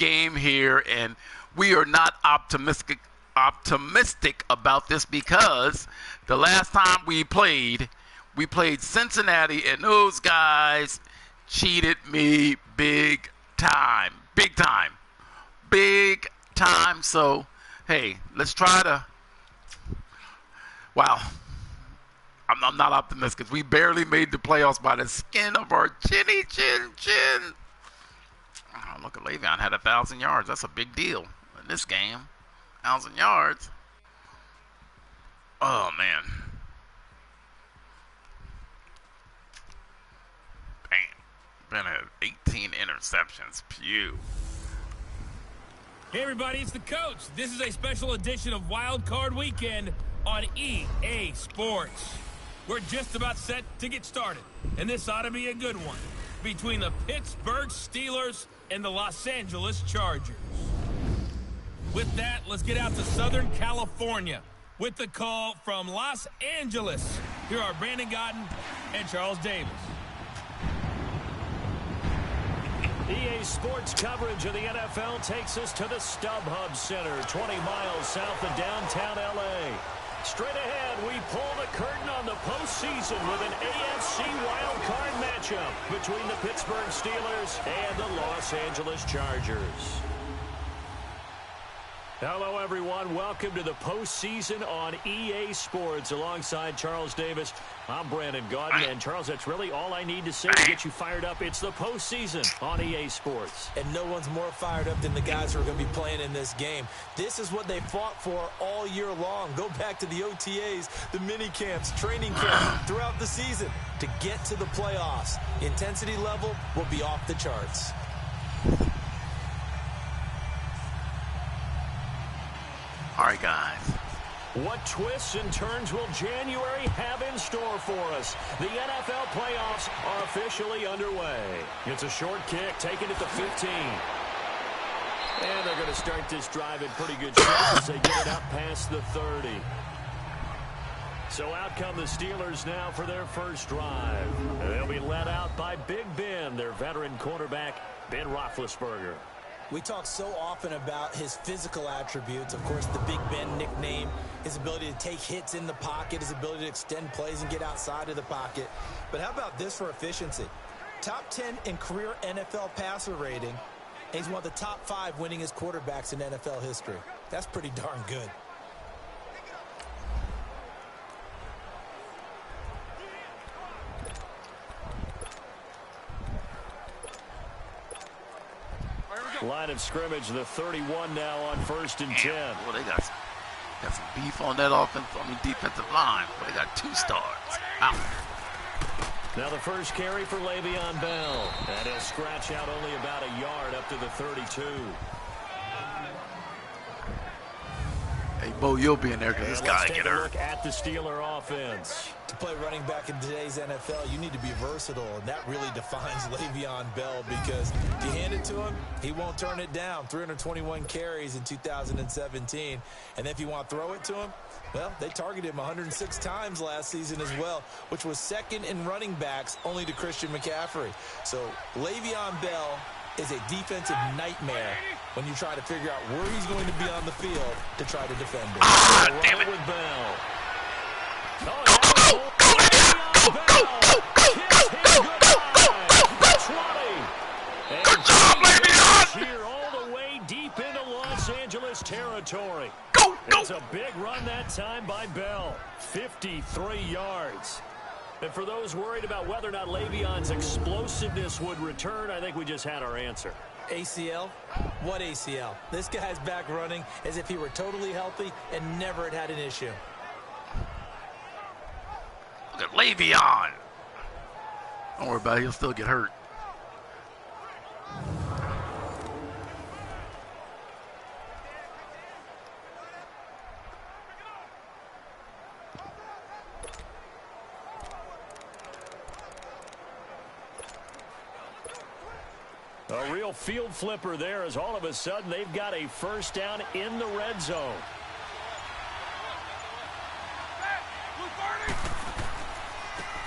game here, and we are not optimistic about this because the last time we played Cincinnati, and those guys cheated me big time. So, hey, let's try to. Wow. I'm not optimistic. We barely made the playoffs by the skin of our chin. Oh, look at Le'Veon had 1,000 yards. That's a big deal in this game. 1,000 yards. Oh, man. Ben had 18 interceptions. Pew. Hey, everybody, it's the coach. This is a special edition of Wild Card Weekend on EA Sports. We're just about set to get started, and this ought to be a good one between the Pittsburgh Steelers and the Los Angeles Chargers. With that, let's get out to Southern California with the call from Los Angeles. Here are Brandon Gaudin and Charles Davis. EA Sports coverage of the NFL takes us to the StubHub Center, 20 miles south of downtown L.A. Straight ahead, we pull the curtain on the postseason with an AFC wildcard matchup between the Pittsburgh Steelers and the Los Angeles Chargers. Hello, everyone. Welcome to the postseason on EA Sports. Alongside Charles Davis, I'm Brandon Gaudin. And, Charles, that's really all I need to say to get you fired up. It's the postseason on EA Sports. And no one's more fired up than the guys who are going to be playing in this game. This is what they fought for all year long. Go back to the OTAs, the mini camps, training camp throughout the season to get to the playoffs. Intensity level will be off the charts. All right, guys. What twists and turns will January have in store for us? The NFL playoffs are officially underway. It's a short kick, taken at the 15. And they're going to start this drive in pretty good shape as they get it up past the 30. So out come the Steelers now for their first drive. And they'll be led out by Big Ben, their veteran quarterback, Ben Roethlisberger. We talk so often about his physical attributes. Of course, the Big Ben nickname, his ability to take hits in the pocket, his ability to extend plays and get outside of the pocket. But how about this for efficiency? Top 10 in career NFL passer rating. And he's one of the top 5 winningest quarterbacks in NFL history. That's pretty darn good. Line of scrimmage, the 31 now on 1st and 10. Well, they got some beef on that defensive line. Well, they got 2 stars. Ow. Now the first carry for Le'Veon Bell. And he'll scratch out only about a yard up to the 32. Hey, Bo, you'll be in there because this guy get hurt. Look at the Steeler offense. To play running back in today's NFL, you need to be versatile, and that really defines Le'Veon Bell because if you hand it to him, he won't turn it down. 321 carries in 2017. And if you want to throw it to him, well, they targeted him 106 times last season as well, which was second in running backs only to Christian McCaffrey. So Le'Veon Bell is a defensive nightmare when you try to figure out where he's going to be on the field to try to defend him. Damn it. With Bell. Good job, Le'Veon! Here all the way deep into Los Angeles territory. Go! It's a big run that time by Bell. 53 yards. And for those worried about whether or not Le'Veon's explosiveness would return, I think we just had our answer. ACL? What ACL? This guy's back running as if he were totally healthy and never had an issue. Look at Le'Veon. Don't worry about it. He'll still get hurt. A real field flipper there as all of a sudden they've got a first down in the red zone.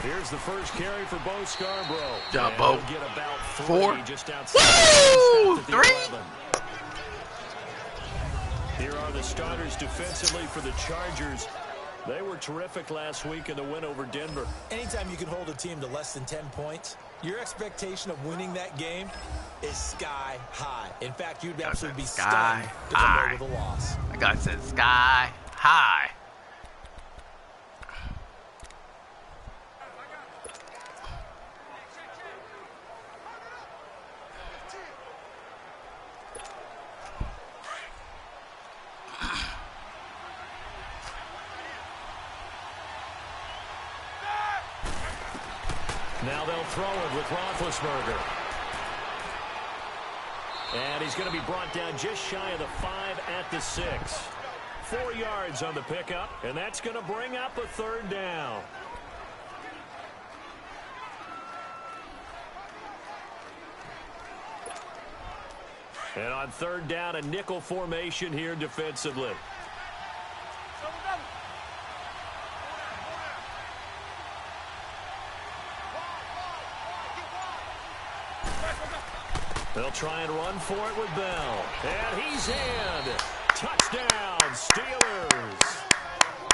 Here's the first carry for Bo Scarborough. Good job, Bo. Get about 4. Just outside. Woo! 3. starters defensively for the Chargers. They were terrific last week in the win over Denver. Anytime you can hold a team to less than 10 points, your expectation of winning that game is sky high. In fact, you'd absolutely be stunned to come away with a loss. That guy said sky high. Now they'll throw it with Roethlisberger. And he's going to be brought down just shy of the 5 at the 6. 4 yards on the pickup, and that's going to bring up a third down. And on third down, a nickel formation here defensively. They'll try and run for it with Bell. And he's in. Touchdown, Steelers.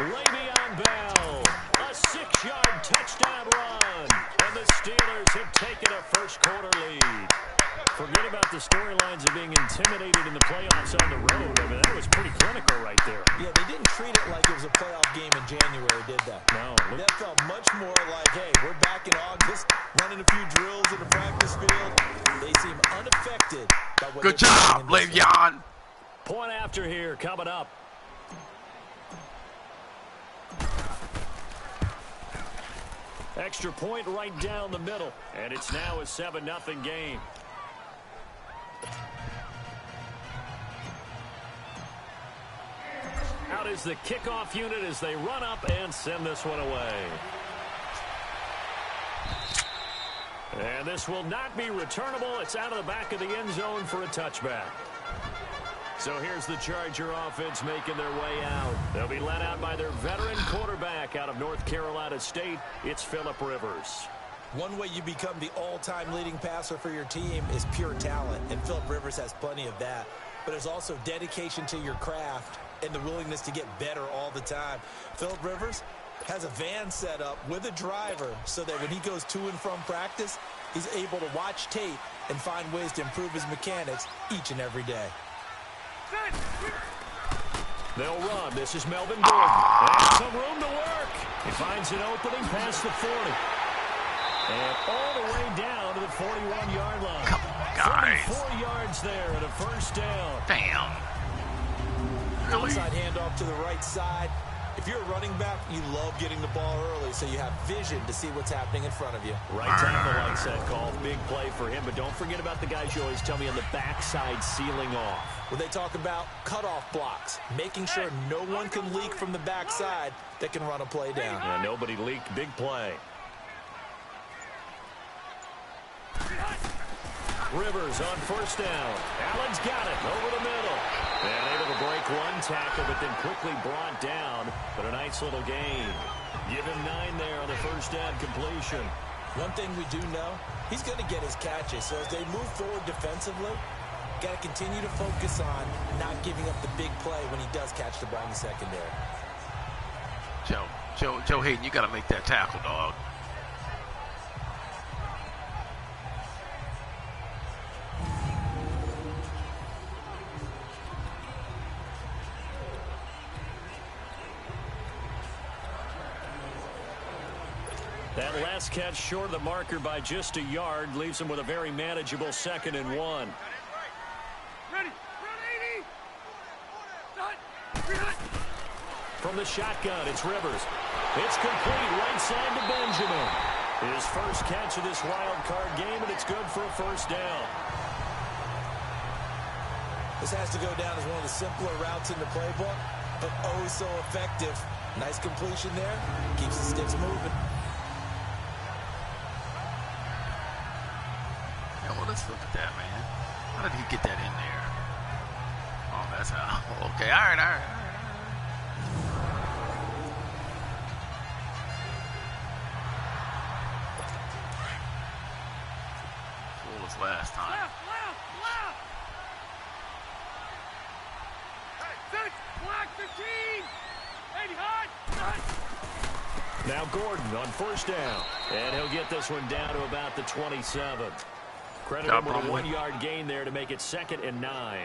Le'Veon Bell. A 6-yard touchdown run. And the Steelers have taken a first quarter lead. Forget about the storylines of being intimidated in the playoffs on the road. I mean, that was pretty clinical right there. Yeah, they didn't treat it like it was a playoff game in January, did they? No. That felt much more like, hey, we're back in August, running a few drills in the practice field. They seem unaffected by what Good job, Le'Veon. Point after here coming up. Extra point right down the middle. And it's now a 7-0 game. Out is the kickoff unit as they run up and send this one away. And this will not be returnable. It's out of the back of the end zone for a touchback. So here's the Charger offense making their way out. They'll be led out by their veteran quarterback out of North Carolina State. It's Phillip Rivers. One way you become the all-time leading passer for your team is pure talent, and Phillip Rivers has plenty of that. But there's also dedication to your craft and the willingness to get better all the time. Phillip Rivers has a van set up with a driver so that when he goes to and from practice, he's able to watch tape and find ways to improve his mechanics each and every day. They'll run. This is Melvin Gordon. And some room to work. He finds an opening past the 40. And all the way down to the 41-yard line. Come on, guys. 4 yards there and a first down. Damn. Really? Outside handoff to the right side. If you're a running back, you love getting the ball early so you have vision to see what's happening in front of you. Right tackle likes that call. Big play for him. But don't forget about the guys you always tell me on the backside sealing off. When they talk about cutoff blocks, making sure no one can leak from the backside that can run a play down. Yeah, nobody leaked. Big play. Rivers on first down. Allen's got it over the middle. And able to break one tackle, but then quickly brought down. But a nice little gain. Give him 9 there on the first down completion. One thing we do know, he's going to get his catches. So as they move forward defensively, got to continue to focus on not giving up the big play when he does catch the ball in the secondary. Joe Hayden, you got to make that tackle, dog. That last catch short of the marker by just a yard leaves him with a very manageable 2nd and 1. From the shotgun, it's Rivers. It's complete right side to Benjamin. His first catch of this wild card game, and it's good for a first down. This has to go down as one of the simpler routes in the playbook, but oh so effective. Nice completion there. Keeps the sticks moving. Well, let's look at that, man. How did he get that in there? Oh, that's how. Okay, all right. Full as last time. Left. Now Gordon on first down. And he'll get this one down to about the 27. Credit him with a 1-yard gain there to make it 2nd and 9.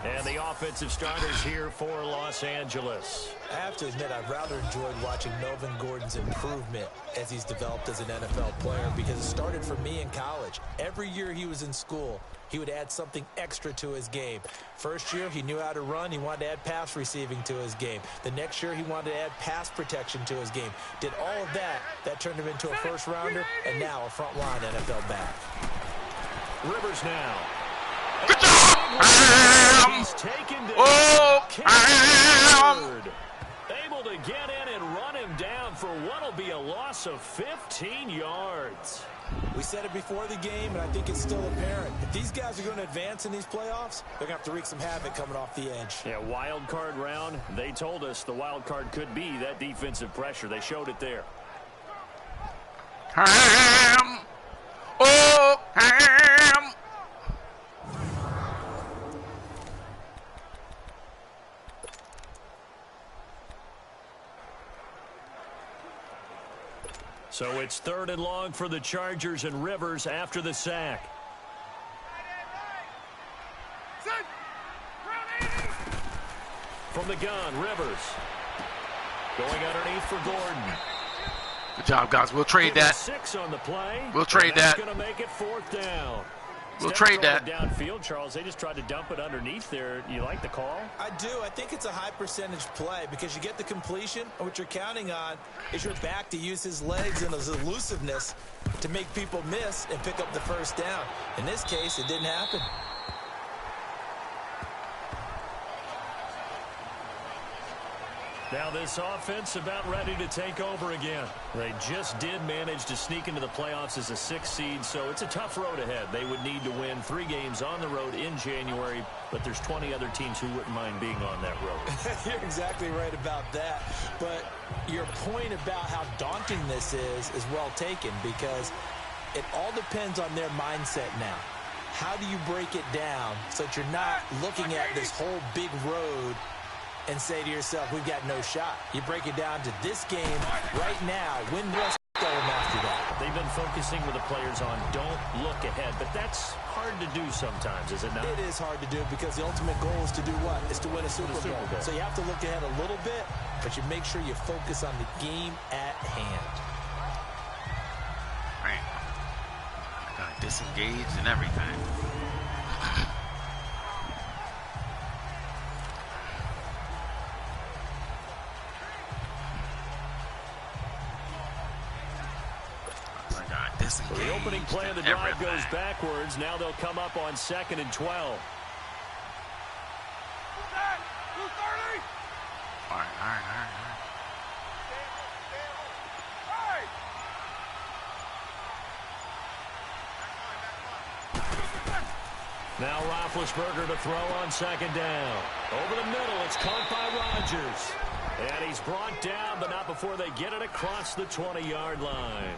And the offensive starters here for Los Angeles. I have to admit, I've rather enjoyed watching Melvin Gordon's improvement as he's developed as an NFL player, because it started for me in college. Every year he was in school, he would add something extra to his game. First year, he knew how to run. He wanted to add pass receiving to his game. The next year, he wanted to add pass protection to his game. Did all of that. That turned him into a first-rounder, and now a front-line NFL back. Rivers now. Good job! He's taken to able to get in and run him down for what'll be a loss of 15 yards. We said it before the game, and I think it's still apparent. If these guys are going to advance in these playoffs, they're going to have to wreak some havoc coming off the edge. Yeah, wild card round. They told us the wild card could be that defensive pressure. They showed it there. Ham! Oh, ham! So it's 3rd and long for the Chargers, and Rivers after the sack. From the gun, Rivers. Going underneath for Gordon. Good job, guys. We'll trade that. 6 on the play. We'll trade that. Going to make it 4th down. We'll trade that. Downfield, Charles. They just tried to dump it underneath there. You like the call? I do. I think it's a high percentage play because you get the completion, and what you're counting on is your back to use his legs and his elusiveness to make people miss and pick up the first down. In this case, it didn't happen. Now this offense about ready to take over again. They just did manage to sneak into the playoffs as a 6th seed, so it's a tough road ahead. They would need to win 3 games on the road in January, but there's 20 other teams who wouldn't mind being on that road. You're exactly right about that. But your point about how daunting this is well taken, because it all depends on their mindset now. How do you break it down so that you're not looking at this whole big road and say to yourself, we've got no shot? You break it down to this game right now. Win this, go after that. They've been focusing with the players on don't look ahead, but that's hard to do sometimes, is it not? It is hard to do because the ultimate goal is to do what? Is to win a Super Bowl. So you have to look ahead a little bit, but you make sure you focus on the game at hand. Right. Got disengaged and everything. The opening play of the drive goes backwards. Now they'll come up on 2nd and 12. All right. Now Roethlisberger to throw on 2nd down. Over the middle, it's caught by Rodgers. And he's brought down, but not before they get it across the 20-yard line.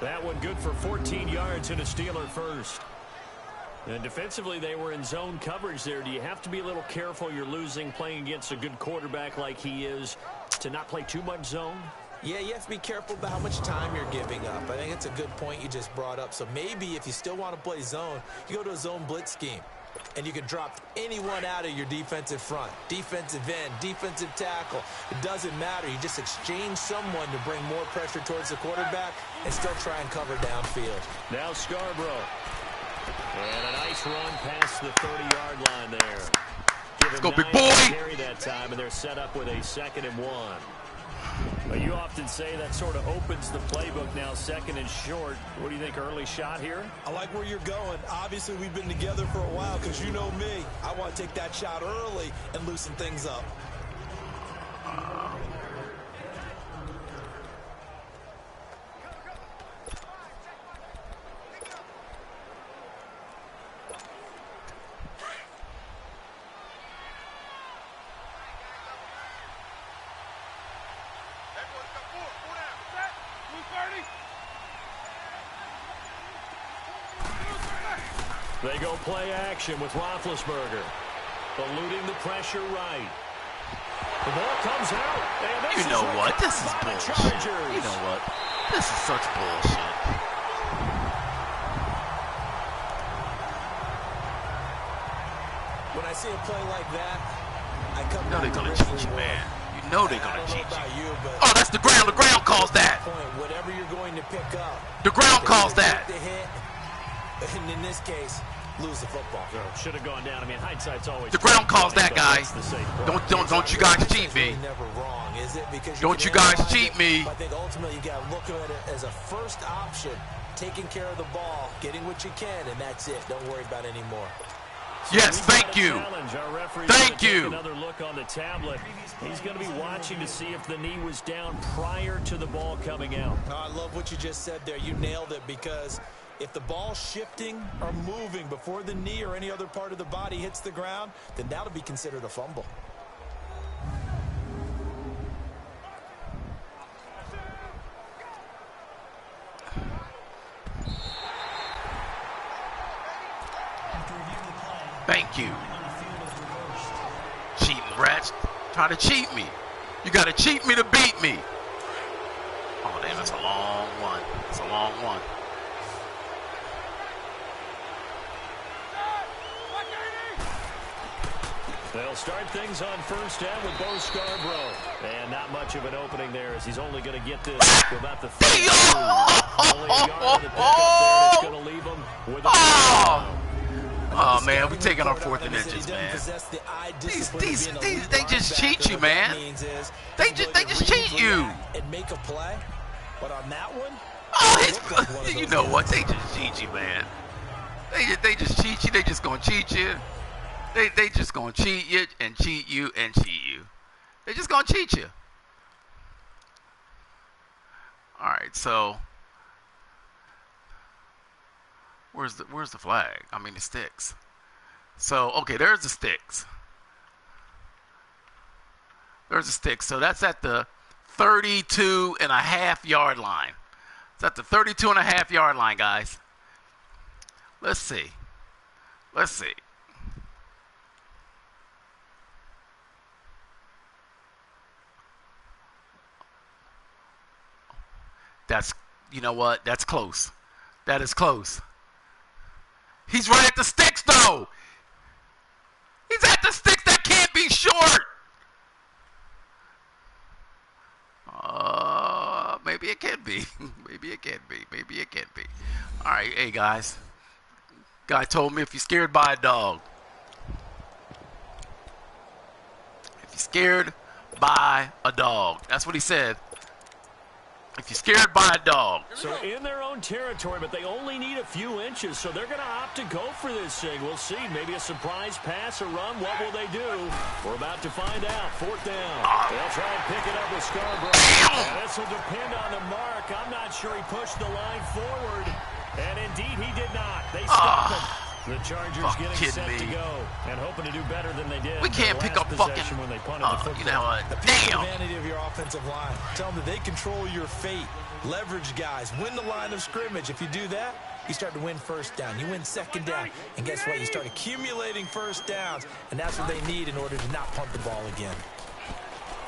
That one good for 14 yards and a Steeler first. And defensively, they were in zone coverage there. Do you have to be a little careful? You're losing playing against a good quarterback like he is to not play too much zone? Yeah, you have to be careful about how much time you're giving up. I think it's a good point you just brought up. So maybe if you still want to play zone, you go to a zone blitz scheme. And you can drop anyone out of your defensive front, defensive end, defensive tackle. It doesn't matter. You just exchange someone to bring more pressure towards the quarterback and still try and cover downfield. Now Scarborough. And a nice run past the 30-yard line there. Let's go, big boy. Carry that time, and they're set up with a 2nd and 1. But you often say that sort of opens the playbook now, 2nd and short. What do you think, early shot here? I like where you're going. Obviously, we've been together for a while because you know me. I want to take that shot early and loosen things up. They go play action with Roethlisberger. eluding the pressure right. The ball comes out. And You know what? This is bullshit. You know what? This is such bullshit. When I see a play like that, I come You know they're back gonna to cheat you, Richard man. Wolf. You know they're I gonna don't know cheat about you. but Oh, that's the ground. The ground calls that. whatever you're going to pick up, The ground they calls either that. take the hit, and in this case, lose the football. Should have gone down. I mean, hindsight's always. The ground calls that, but guy. that's the safe play. Don't you guys cheat me. Really never wrong, is it? Because Don't can you guys analyze cheat it, me. but I think ultimately you got to look at it as a first option, taking care of the ball, getting what you can, and that's it. Don't worry about any more. Yes, We've got thank a you. challenge. Our referee's Thank gonna take you. Another look on the tablet. He's going to be watching to see if the knee was down prior to the ball coming out. I love what you just said there. You nailed it, because if the ball's shifting or moving before the knee or any other part of the body hits the ground, then that'll be considered a fumble. Thank you. Cheating rats. Try to cheat me. You got to cheat me to beat me. Oh, damn, that's a long one. It's a long one. They'll start things on first down with Bo Scarborough. And not much of an opening there, as he's only going to get this to about the 32. Only a yard of the pickup there, and it's going to leave him with a Oh, man, we're taking our fourth and inches, man. They just cheat you, man. They just cheat you. And make a play, but on that one, Oh, you know what? They just cheat you, man. They just cheat you. They just gonna cheat you. They just gonna cheat you and cheat you and cheat you. They just gonna cheat you. All right, so where's the flag? I mean the sticks. So okay, there's the sticks. There's the sticks. So that's at the 32.5 yard line. It's at the 32.5 yard line, guys. Let's see. Let's see. That's, you know what? That's close. That is close. He's right at the sticks, though. He's at the sticks. That can't be short. Maybe it can be. Maybe it can be. Maybe it can be. All right, hey, guys. Guy told me if you're scared by a dog. If you're scared by a dog. That's what he said. If you're scared by a dog. So in their own territory, but they only need a few inches, so they're going to opt to go for this thing. We'll see. Maybe a surprise pass or run. What will they do? We're about to find out. Fourth down. They'll try and pick it up with Scarborough. And this will depend on the mark. I'm not sure he pushed the line forward. And indeed, he did not. They stopped him. The Chargers getting set to go and hoping to do better than they did. We can't pick up fucking. When they punted the football. You know what? Appeal Damn. the vanity of your offensive line. Tell them that they control your fate. Leverage guys. Win the line of scrimmage. If you do that, you start to win first down. You win second down. And guess what? You start accumulating first downs. And that's what they need in order to not punt the ball again.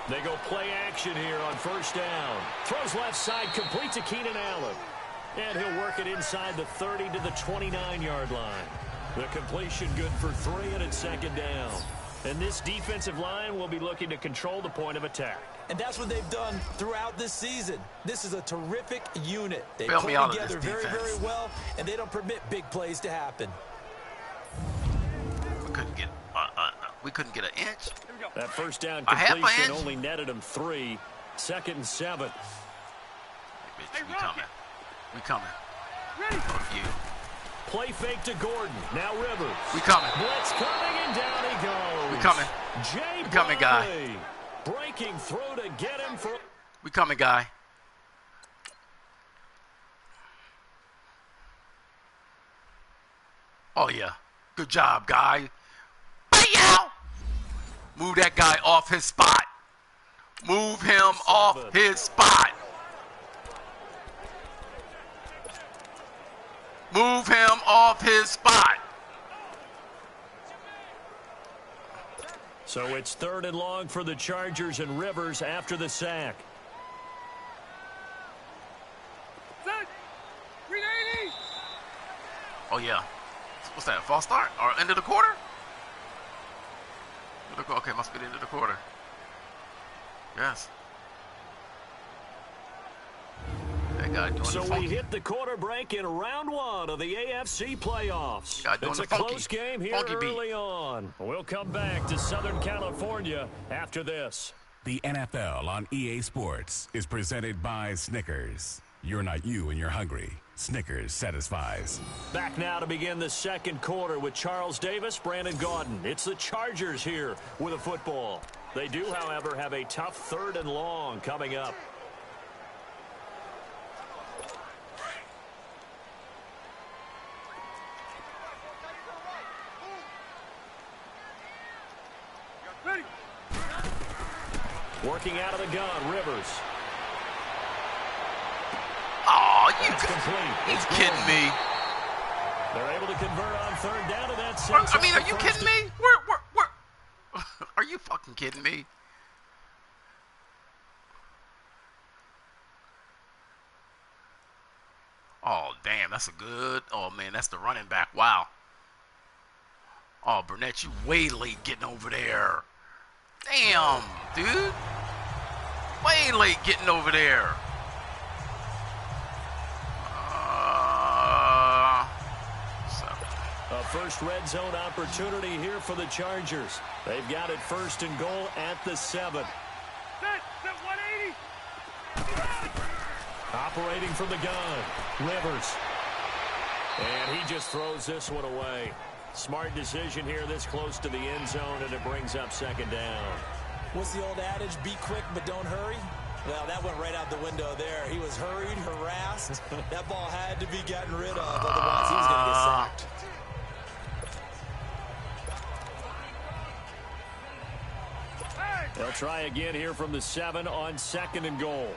They go play action here on first down. Throws left side, complete to Keenan Allen. And he'll work it inside the 30 to the 29-yard line. The completion good for 3, and it's second down. And this defensive line will be looking to control the point of attack. And that's what they've done throughout this season. This is a terrific unit. They Bail play me out of together this very, defense. very well, and they don't permit big plays to happen. We couldn't get an inch. That first down A half completion inch? only netted him 3. 2nd and 7. Bitch, we coming. We coming. Fuck you. Play fake to Gordon. Now Rivers. We coming. Blitz coming, and down he goes. We coming. Jay We coming, guy. Bradley breaking through to get him for. We coming, guy. Oh, yeah. Good job, guy. Bam! Move that guy off his spot. Move him off his spot. Move him off his spot. So it's 3rd and long for the Chargers, and Rivers after the sack. Oh, yeah. What's that, false start? Or end of the quarter? Okay, must be the end of the quarter. Yes. That guy doing So the funky. we hit the quarter break in round 1 of the AFC playoffs. Doing It's a close game here early on. We'll come back to Southern California after this. The NFL on EA Sports is presented by Snickers. You're not you and you're hungry. Snickers satisfies. Back now to begin the second quarter with Charles Davis, Brandon Gaudin. It's the Chargers here with a football. They do, however, have a tough 3rd and long coming up. Working out of the gun, Rivers. Oh, you kidding me? They're able to convert on 3rd down, and that's I mean, are you kidding me? Where? Are you fucking kidding me? Oh, damn, that's a good. Oh, man, that's the running back. Wow. Oh, Burnett, you way late getting over there. Damn, dude. Way late getting over there. A first red zone opportunity here for the Chargers. They've got it 1st and goal at the 7. Operating from the gun, Rivers. And he just throws this one away. Smart decision here this close to the end zone, and it brings up 2nd down. What's the old adage? Be quick, but don't hurry. Well, that went right out the window there. He was hurried, harassed. That ball had to be gotten rid of, otherwise he was going to get sacked. They'll try again here from the 7 on 2nd and goal.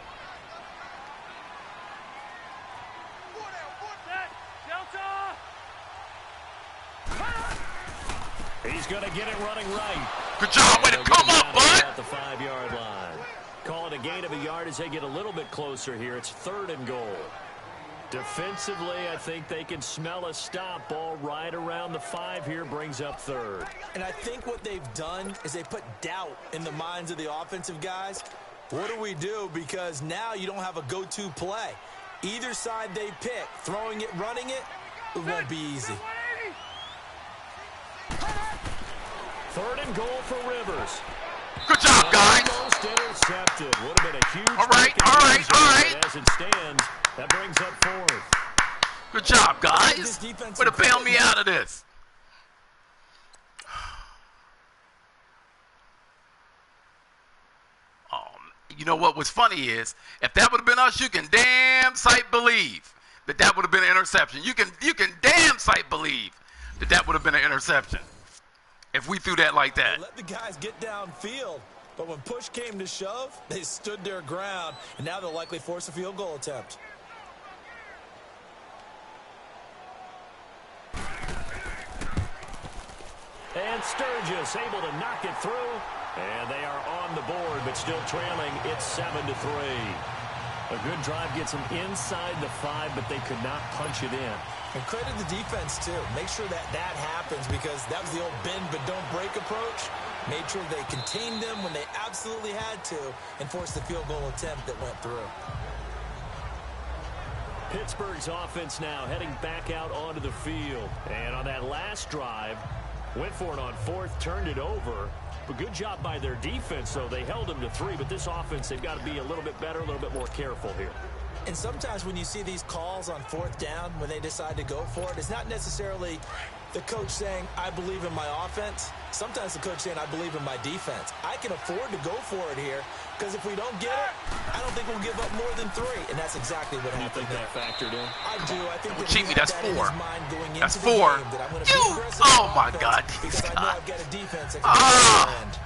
He's going to get it running right. Good job. Way to come up, bud. At the 5-yard line. Call it a gain of a yard as they get a little bit closer here. It's 3rd and goal. Defensively, I think they can smell a stop. Ball right around the 5 here, brings up 3rd. And I think what they've done is they put doubt in the minds of the offensive guys. What do we do? Because now you don't have a go-to play. Either side they pick, throwing it, running it, it won't be easy. 3rd and goal for Rivers. Good job, guys. Almost intercepted. Would have been a huge. All right. As it stands, that brings up 4th. Good job, guys. Way to bail me out of this. You know what was funny is, if that would have been us, you can damn sight believe that would have been an interception. You can damn sight believe that would have been an interception if we threw that like that. They let the guys get downfield, but when push came to shove, they stood their ground, and now they'll likely force a field goal attempt. And Sturgis able to knock it through. And they are on the board, but still trailing. It's 7-3. A good drive gets them inside the 5, but they could not punch it in. And credit the defense, too. Make sure that happens, because that was the old bend but don't break approach. Made sure they contained them when they absolutely had to and forced the field goal attempt that went through. Pittsburgh's offense now heading back out onto the field. And on that last drive, went for it on 4th, turned it over. But good job by their defense, though. They held them to 3, but this offense, they've got to be a little bit better, a little bit more careful here. And sometimes when you see these calls on 4th down, when they decide to go for it, it's not necessarily the coach saying, I believe in my offense. Sometimes the coach saying, I believe in my defense. I can afford to go for it here, because if we don't get it, I don't think we'll give up more than 3. And that's exactly what happened. You think that factored in? I do. I think that cheat me. That's 4. That's 4. Oh, my God. Because I know I've got a defense that can defend.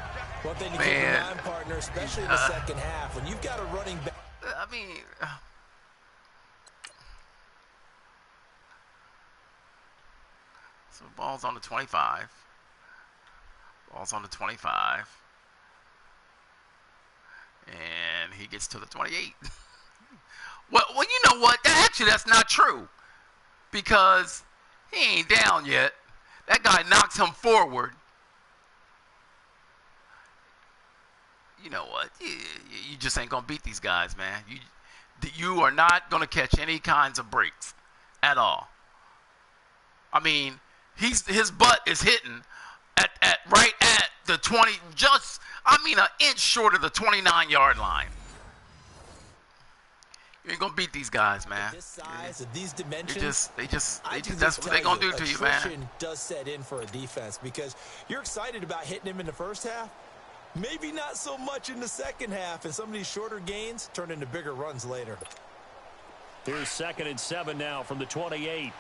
One thing to keep in mind, partner, especially in the second half, when you've got a running back. I mean, so ball's on the 25. Ball's on the 25. And he gets to the 28. well, you know what? Actually, that's not true. Because he ain't down yet. That guy knocks him forward. You know what? You just ain't going to beat these guys, man. You are not going to catch any kinds of breaks at all. I mean, his butt is hitting right at the 20, an inch short of the 29-yard line. You ain't gonna beat these guys, man. This size, at these dimensions, that's what they're gonna do to you, man. Attrition does set in for a defense because you're excited about hitting him in the first half. Maybe not so much in the second half, and some of these shorter gains turn into bigger runs later. Here's 2nd and 7 now from the 28.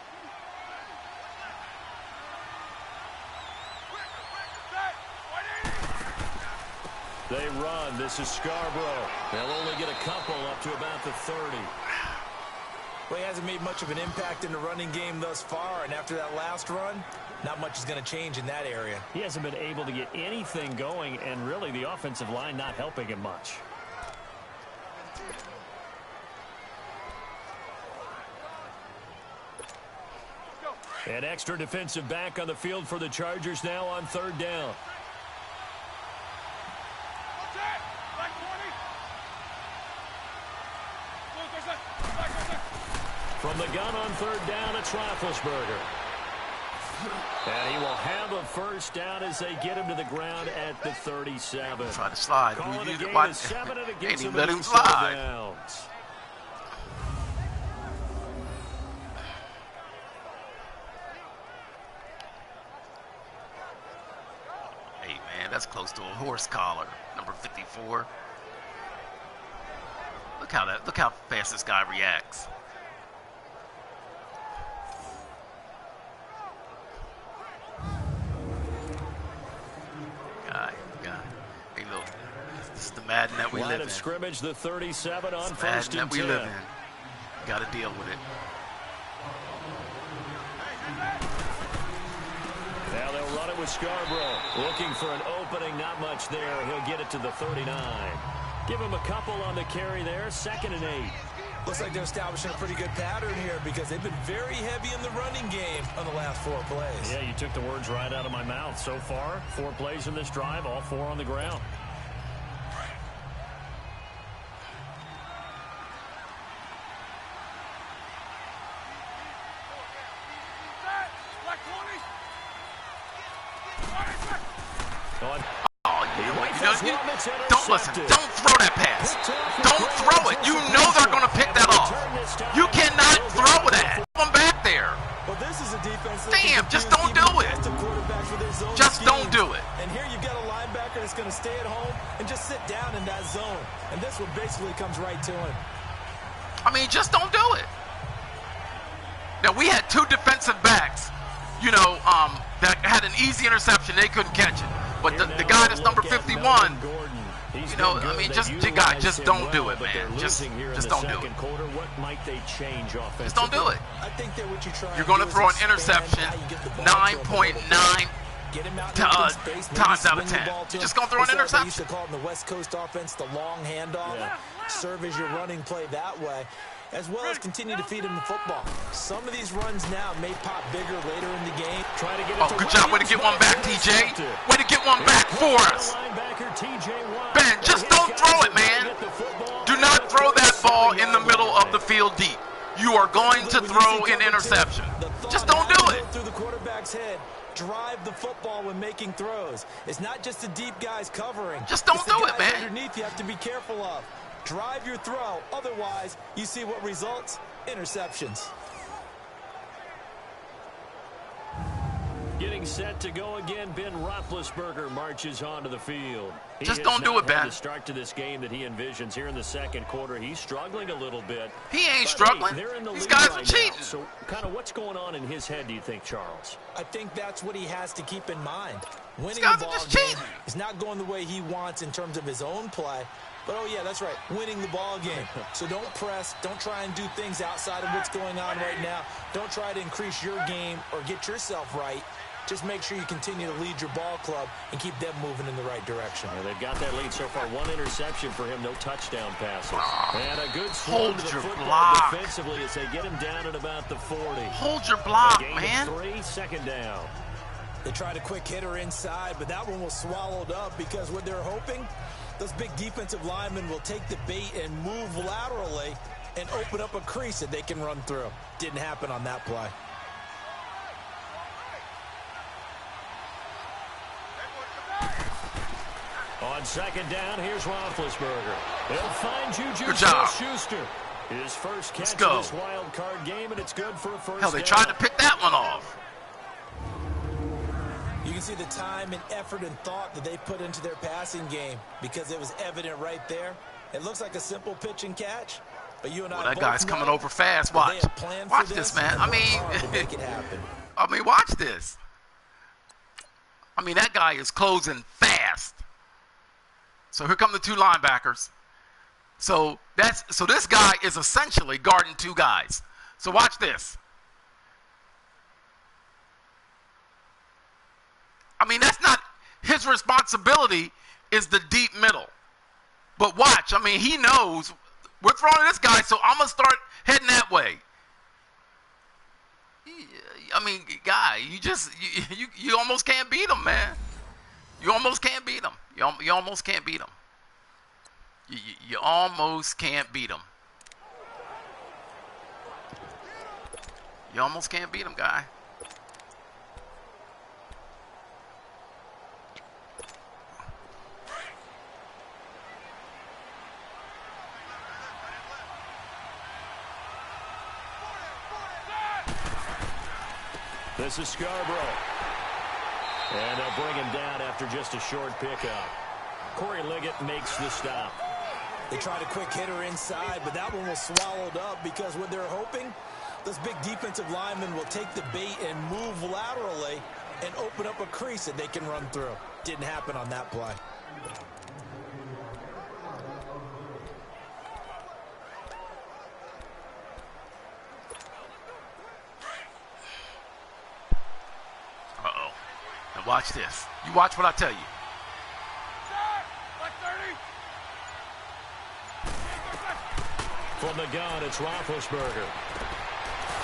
They run. This is Scarborough. They'll only get a couple up to about the 30. Well, he hasn't made much of an impact in the running game thus far, and after that last run, not much is going to change in that area. He hasn't been able to get anything going, and really the offensive line not helping him much. An extra defensive back on the field for the Chargers now on 3rd down. From the gun on 3rd down, it's Roethlisberger. And he will have a first down as they get him to the ground at the 37. Try to slide. Calling the game is 7, and it gets him let him into slide. downs. Hey, man, that's close to a horse collar. Number 54. Look how fast this guy reacts. Hey, look, this is the Madden that we live in. Line of scrimmage, the 37 on 1st Madden and that we 10. live in. Got to deal with it. Now they'll run it with Scarborough. Looking for an opening, not much there. He'll get it to the 39. Give him a couple on the carry there, 2nd and 8. Looks like they're establishing a pretty good pattern here because they've been very heavy in the running game on the last 4 plays. Yeah, you took the words right out of my mouth. So far, 4 plays in this drive, all 4 on the ground. Don't listen. Don't throw that pass. Don't throw it. You know they're going to pick that off. You cannot throw that. Come back there. Well, this is a defense. Damn, just don't do it. Just don't do it. And here you've got a linebacker that's going to stay at home and just sit down in that zone. And this one basically comes right to him. I mean, just don't do it. Now, we had 2 defensive backs, that had an easy interception. They couldn't catch it. But the guy that's number 51, just don't do it, man. Just don't do it. What might they change offensively? Just don't do it. I think that what you're going to throw an interception 9.9 times out of 10. You're just going to throw an interception. They used to call it in the West Coast offense the long handoff. Yeah. Serve as your running play that way, as well as continue to feed him the football. Some of these runs now may pop bigger later in the game. Try to get it to good job. Way to get one back, TJ. Way to get one back for us. Ben, just don't throw it, man. Do not throw that ball in the middle of the field deep. You are going to throw an interception. Just don't do it. Through the quarterback's head. Drive the football when making throws. It's not just the deep guys covering. Just don't do it, man. Underneath, you have to be careful of. Drive your throw. Otherwise, you see what results? Interceptions. Getting set to go again, Ben Roethlisberger marches onto the field. Just don't do it, Ben. The start to this game that he envisions here in the second quarter. He's struggling a little bit. He ain't struggling. These guys are cheating. So, kind of what's going on in his head, do you think, Charles? I think that's what he has to keep in mind. Winning guys the are ball just game cheating. is not going the way he wants in terms of his own play. But, oh, yeah, that's right, winning the ball game. So don't press. Don't try and do things outside of what's going on right now. Don't try to increase your game or get yourself right. Just make sure you continue to lead your ball club and keep them moving in the right direction. And they've got that lead so far. 1 interception for him, no touchdown passes. And a good Hold swing to the your football block. defensively as they get him down at about the 40. Hold your block, A gain man. of 3, second down. They tried a quick hitter inside, but that one was swallowed up because what they're hoping, those big defensive linemen will take the bait and move laterally and open up a crease that they can run through. Didn't happen on that play. On second down, here's Roethlisberger. He'll find Juju Good job. Smith-Schuster. His first catch go. of this wild card game, and it's good for a first Hell, they down. tried to pick that one off. You can see the time and effort and thought that they put into their passing game because it was evident right there. It looks like a simple pitch and catch, but you and I That both guy's know coming over fast. that they Watch. have planned for Watch this, man. and I worked hard to mean, make it happen. watch this. I mean, that guy is closing fast. So here come the 2 linebackers. So this guy is essentially guarding 2 guys. So watch this. I mean, that's not his responsibility, is the deep middle. But watch, I mean, he knows we're throwing this guy, so I'm going to start heading that way. I mean, guy, you almost can't beat him, man. You almost can't beat him. You almost can't beat him. You almost can't beat him. You almost can't beat him, guy. This is Scarborough. And they'll bring him down after just a short pickup. Corey Liggett makes the stop. They tried a quick hitter inside, but that one was swallowed up because what they're hoping, those big defensive linemen will take the bait and move laterally and open up a crease that they can run through. Didn't happen on that play. Uh-oh. Now watch this. You watch what I tell you. From the gun, it's Roethlisberger.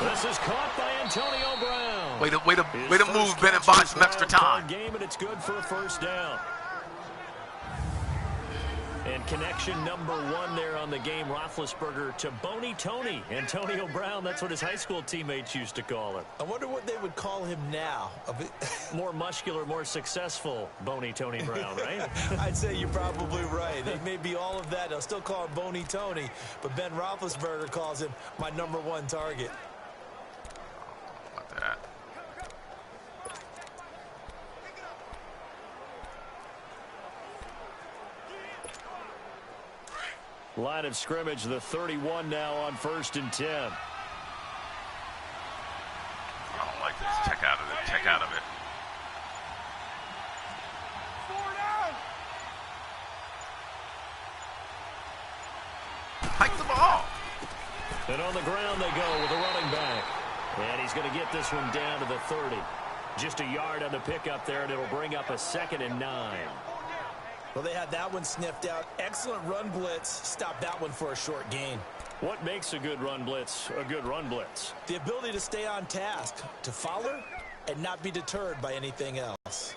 This is caught by Antonio Brown. Way to His move first Ben and catch buy this some extra wild card time. Game, and it's good for a first down. And connection number 1 there on the game, Roethlisberger to Boney Tony. Antonio Brown, that's what his high school teammates used to call him. I wonder what they would call him now. More muscular, more successful Boney Tony Brown, right? I'd say you're probably right. They may be all of that. They'll still call him Boney Tony, but Ben Roethlisberger calls him my #1 target. Like that. Line of scrimmage, the 31 now on 1st and 10. I don't like this. Check out of it. Check out of it. Hike the ball. And on the ground they go with a running back. And he's going to get this one down to the 30. Just a yard on the pickup there, and it'll bring up a 2nd and 9. Well, they had that one sniffed out. Excellent run blitz. Stopped that one for a short gain. What makes a good run blitz a good run blitz? The ability to stay on task, to follow, and not be deterred by anything else.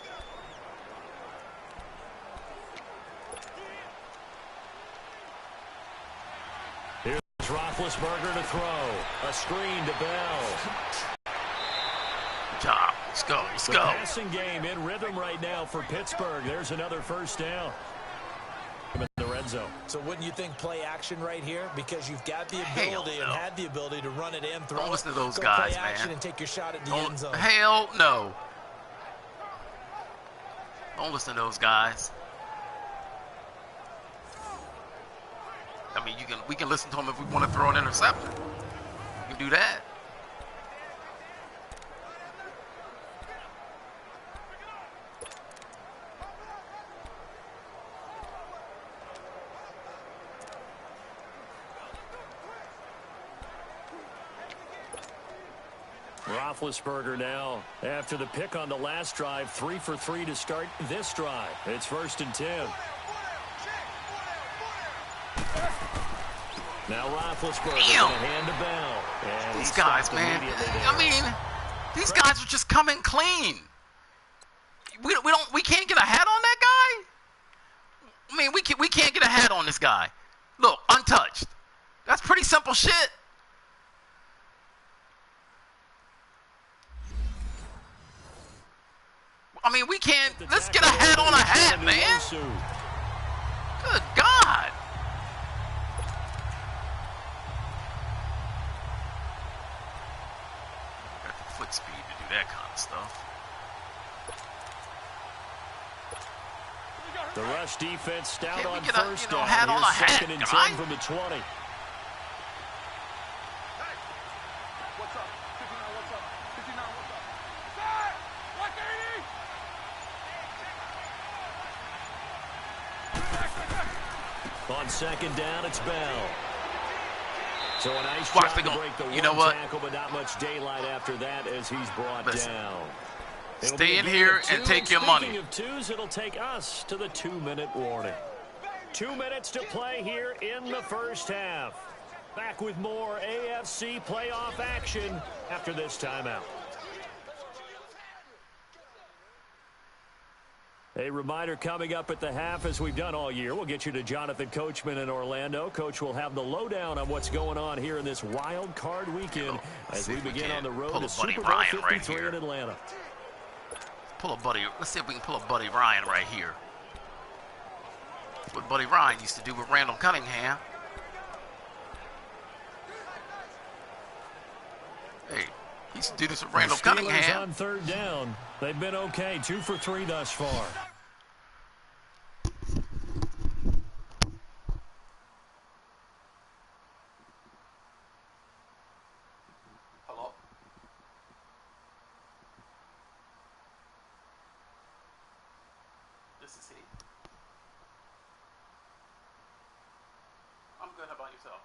Here's Roethlisberger to throw. A screen to Bell. Good job. Let's go. Let's The go. passing game in rhythm right now for Pittsburgh. There's another first down. In the red zone. So wouldn't you think play action right here? Because you've got the Hell ability no. and had the ability to run it and throw Don't it. listen to those Go guys, play action man. and take your shot at the end zone. Hell no. Don't listen to those guys. I mean, we can listen to them if we want to throw an interception. We can do that. Roethlisberger now, after the pick on the last drive, 3 for 3 to start this drive. It's 1st and 10. Now Roethlisberger going to hand to Bell. And these guys, man. I mean, these guys are just coming clean. We can't get a hat on that guy. I mean, we can't get a hat on this guy. Look, untouched. That's pretty simple shit. I mean, we can't. Let's get a hat on a hat, man. Good God. Got the foot speed to do that kind of stuff. The rush defense stout Can't we on get first down. hat on a Here's hat, 2nd and guy? 10 from the 20. On 2nd down, it's Bell. So a nice job to break the tackle, but not much daylight after that as he's brought down. Stay in here and take your money. Speaking of twos, it'll take us to the 2-minute warning. 2 minutes to play here in the first half. Back with more AFC playoff action after this timeout. A reminder coming up at the half, as we've done all year. We'll get you to Jonathan Coachman in Orlando. Coach will have the lowdown on what's going on here in this wild card weekend as we begin on the road to Super Bowl 53 in Atlanta. Let's see if we can pull a Buddy Ryan right here. What Buddy Ryan used to do with Randall Cunningham. Hey, he used to do this with Randall Cunningham. On 3rd down, they've been okay. 2 for 3 thus far. Hello? This is he. I'm good. How about yourself?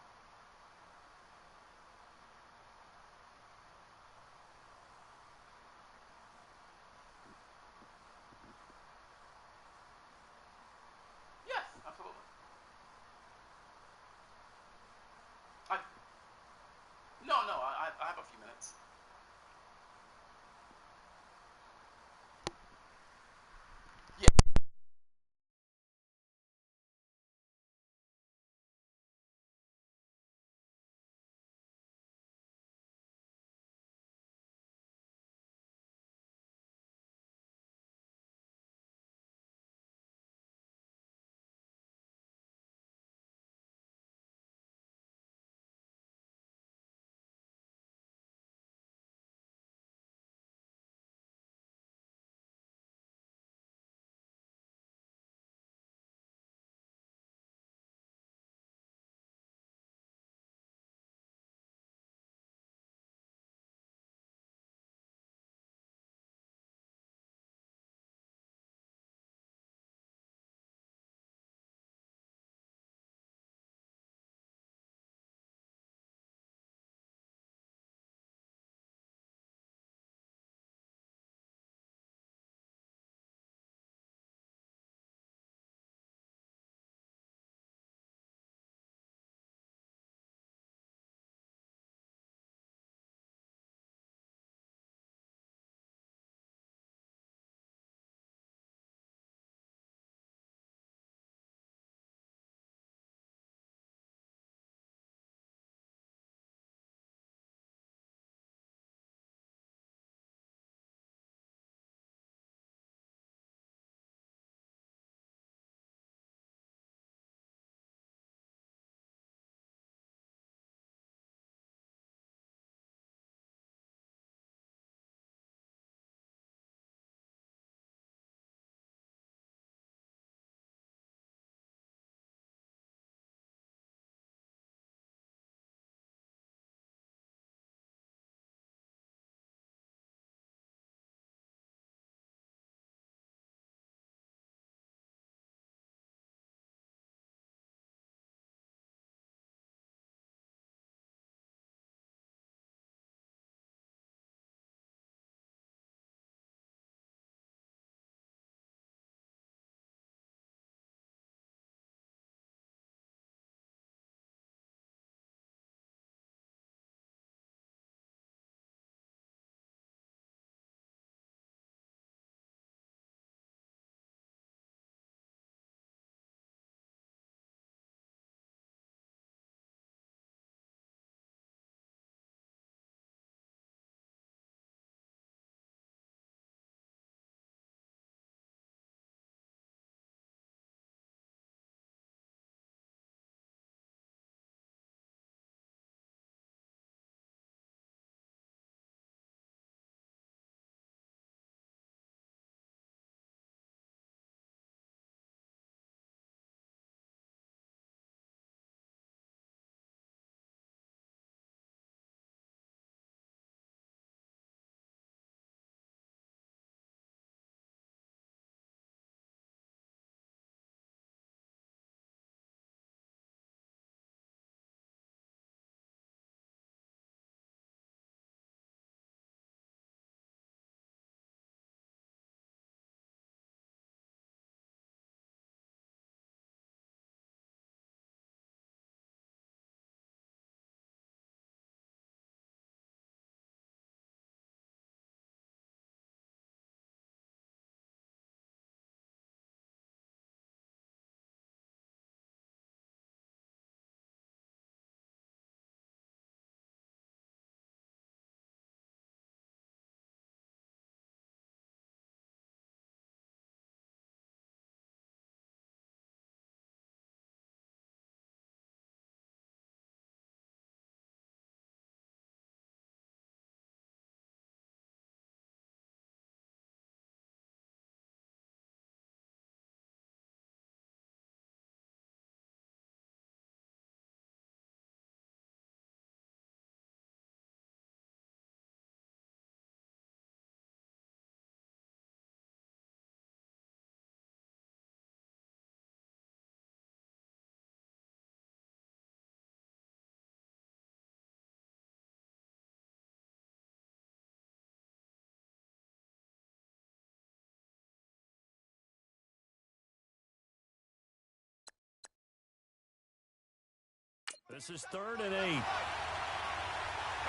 This is 3rd and 8. Come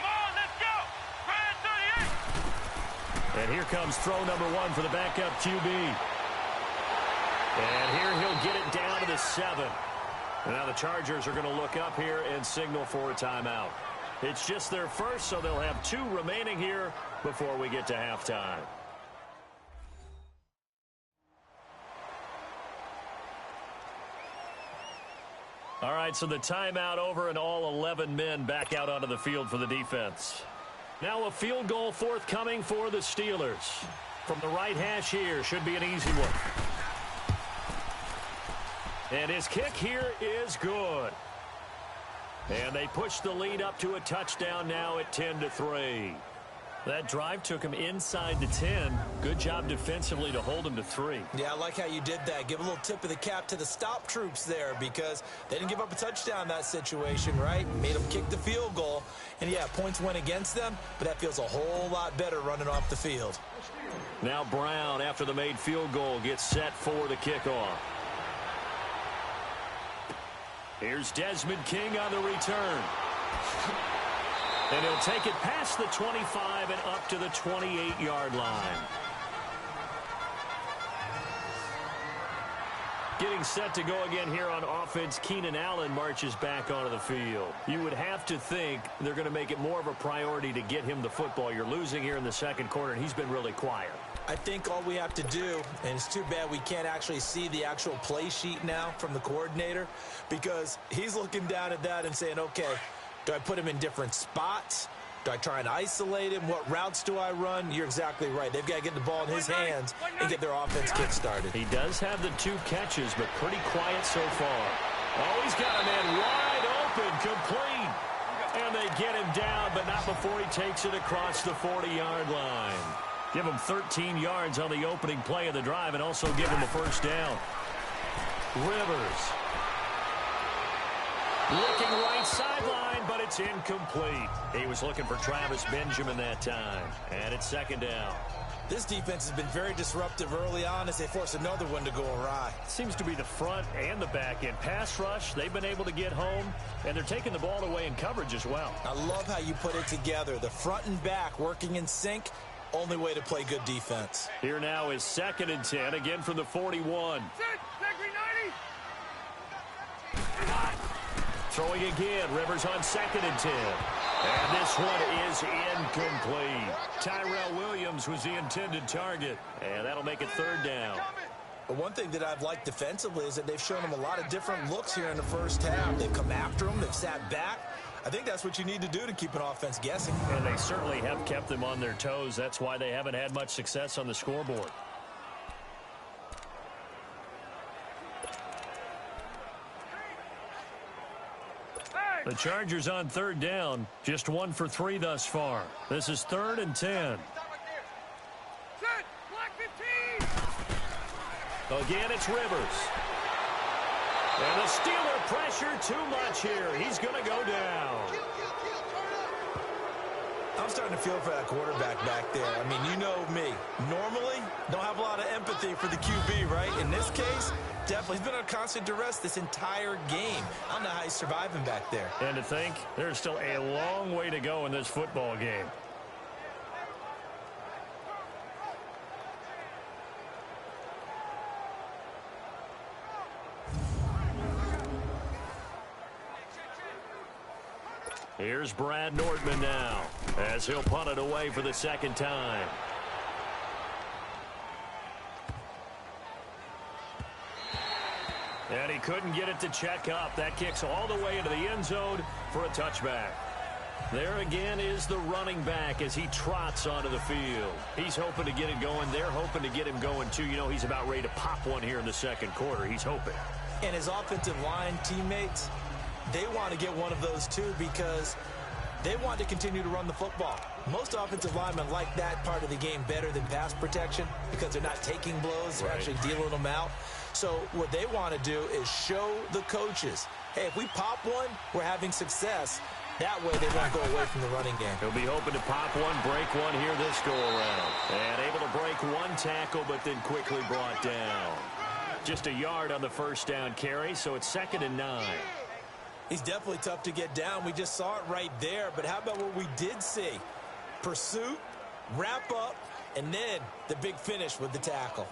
on, let's go. Try 38. And here comes throw number 1 for the backup QB. And here he'll get it down to the 7. And now the Chargers are going to look up here and signal for a timeout. It's just their first, so they'll have 2 remaining here before we get to halftime. All right, so the timeout over and all 11 men back out onto the field for the defense. Now a field goal forthcoming for the Steelers. From the right hash here, should be an easy one. And his kick here is good. And they push the lead up to a touchdown now at 10-3. That drive took him inside the 10. Good job defensively to hold him to 3. Yeah, I like how you did that. Give a little tip of the cap to the stop troops there because they didn't give up a touchdown in that situation, right? Made them kick the field goal. And, yeah, points went against them, but that feels a whole lot better running off the field. Now Brown, after the made field goal, gets set for the kickoff. Here's Desmond King on the return. And he'll take it past the 25 and up to the 28-yard line. Getting set to go again here on offense, Keenan Allen marches back onto the field. You would have to think they're going to make it more of a priority to get him the football. You're losing here in the second quarter, and he's been really quiet. I think all we have to do, and it's too bad we can't actually see the actual play sheet now from the coordinator, because he's looking down at that and saying, okay, do I put him in different spots? Do I try and isolate him? What routes do I run? You're exactly right. They've got to get the ball in his hands and get their offense kick-started. He does have the 2 catches, but pretty quiet so far. Oh, he's got a man wide open, complete. And they get him down, but not before he takes it across the 40-yard line. Give him 13 yards on the opening play of the drive and also give him a first down. Rivers. Looking right sideline, but it's incomplete. He was looking for Travis Benjamin that time. And it's 2nd down. This defense has been very disruptive early on as they force another one to go awry. Seems to be the front and the back end. Pass rush, they've been able to get home, and they're taking the ball away in coverage as well. I love how you put it together. The front and back working in sync. Only way to play good defense. Here now is 2nd and 10, again from the 41. Throwing again, Rivers on 2nd and 10. And this one is incomplete. Tyrell Williams was the intended target, and that'll make it 3rd down. But one thing that I've liked defensively is that they've shown them a lot of different looks here in the first half. They've come after them. They've sat back. I think that's what you need to do to keep an offense guessing. And they certainly have kept them on their toes. That's why they haven't had much success on the scoreboard. The Chargers on 3rd down, just 1 for 3 thus far. This is 3rd and 10. Again, it's Rivers. And the Steeler pressure too much here. He's going to go down. I'm starting to feel for that quarterback back there. I mean, you know me. Normally, don't have a lot of empathy for the QB, right? In this case, definitely. He's been under constant duress this entire game. I don't know how he's surviving back there. And to think, there's still a long way to go in this football game. Here's Brad Nordman now as he'll punt it away for the 2nd time. And he couldn't get it to check up. That kicks all the way into the end zone for a touchback. There again is the running back as he trots onto the field. He's hoping to get it going. They're hoping to get him going, too. You know, he's about ready to pop one here in the second quarter. He's hoping. And his offensive line teammates, they want to get one of those, too, because they want to continue to run the football. Most offensive linemen like that part of the game better than pass protection because they're not taking blows. They're actually dealing them out. So what they want to do is show the coaches, hey, if we pop one, we're having success. That way they won't go away from the running game. He'll be hoping to pop one, break one here this go-around. And able to break one tackle, but then quickly brought down. Just a yard on the first down carry, so it's 2nd and 9. He's definitely tough to get down. We just saw it right there. But how about what we did see? Pursuit, wrap up, and then the big finish with the tackle.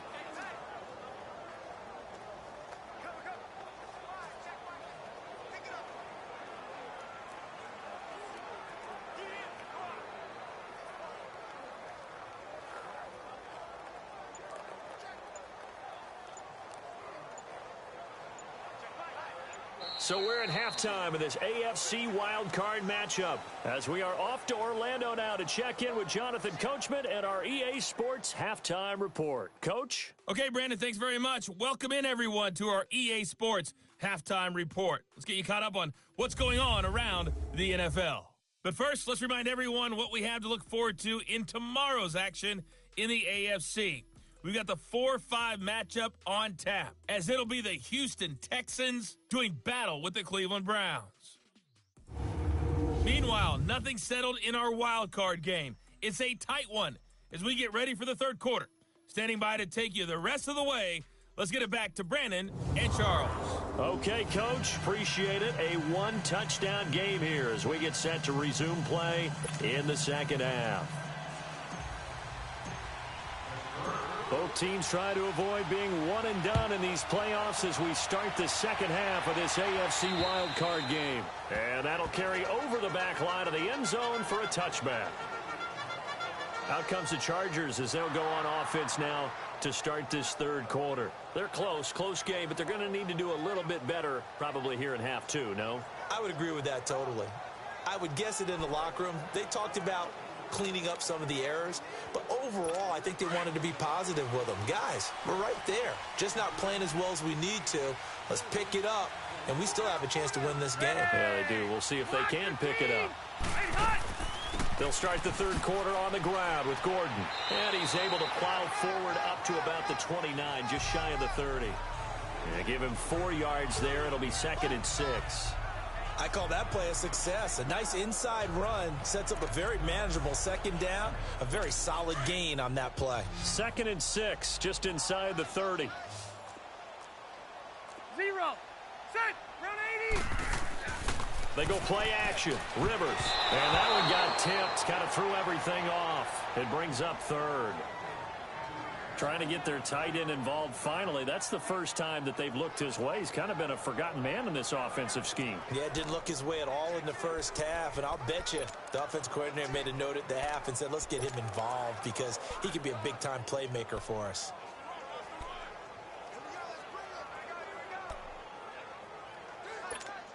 So we're at halftime of this AFC wildcard matchup as we are off to Orlando now to check in with Jonathan Coachman and our EA Sports Halftime Report. Coach? Okay, Brandon, thanks very much. Welcome in, everyone, to our EA Sports Halftime Report. Let's get you caught up on what's going on around the NFL. But first, let's remind everyone what we have to look forward to in tomorrow's action in the AFC. We've got the 4-5 matchup on tap, as it'll be the Houston Texans doing battle with the Cleveland Browns. Meanwhile, nothing settled in our wild card game. It's a tight one as we get ready for the third quarter. Standing by to take you the rest of the way, let's get it back to Brandon and Charles. Okay, Coach, appreciate it. A one-touchdown game here as we get set to resume play in the second half. Both teams try to avoid being one and done in these playoffs as we start the second half of this AFC wildcard game. And that'll carry over the back line of the end zone for a touchback. Out comes the Chargers as they'll go on offense now to start this third quarter. They're close game, but they're going to need to do a little bit better probably here in half two, no? I would agree with that totally. I would guess it in the locker room. They talked about cleaning up some of the errors, but overall I think they wanted to be positive with them. Guys, we're right there, just not playing as well as we need to. Let's pick it up, and we still have a chance to win this game. Yeah, they do. We'll see if they can pick it up. They'll start the third quarter on the ground with Gordon, and he's able to plow forward up to about the 29, just shy of the 30. And give him 4 yards there. It'll be 2nd and 6. I call that play a success. A nice inside run sets up a very manageable second down. A very solid gain on that play. 2nd and 6, just inside the 30. 0, set, run 80. They go play action. Rivers. And that one got tipped. Kind of threw everything off. It brings up 3rd. Trying to get their tight end involved finally. That's the first time that they've looked his way. He's kind of been a forgotten man in this offensive scheme. Yeah, it didn't look his way at all in the first half, and I'll bet you the offense coordinator made a note at the half and said, let's get him involved because he could be a big-time playmaker for us.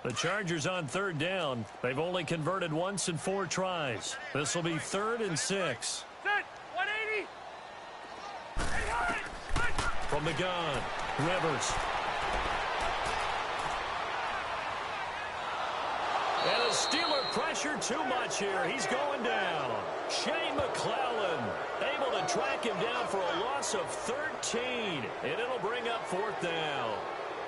The Chargers on 3rd down. They've only converted once in 4 tries. This will be 3rd and 6. Set, 180. From the gun, Rivers. And the Steeler pressure too much here. He's going down. Shane McClellan able to track him down for a loss of 13. And it'll bring up 4th down.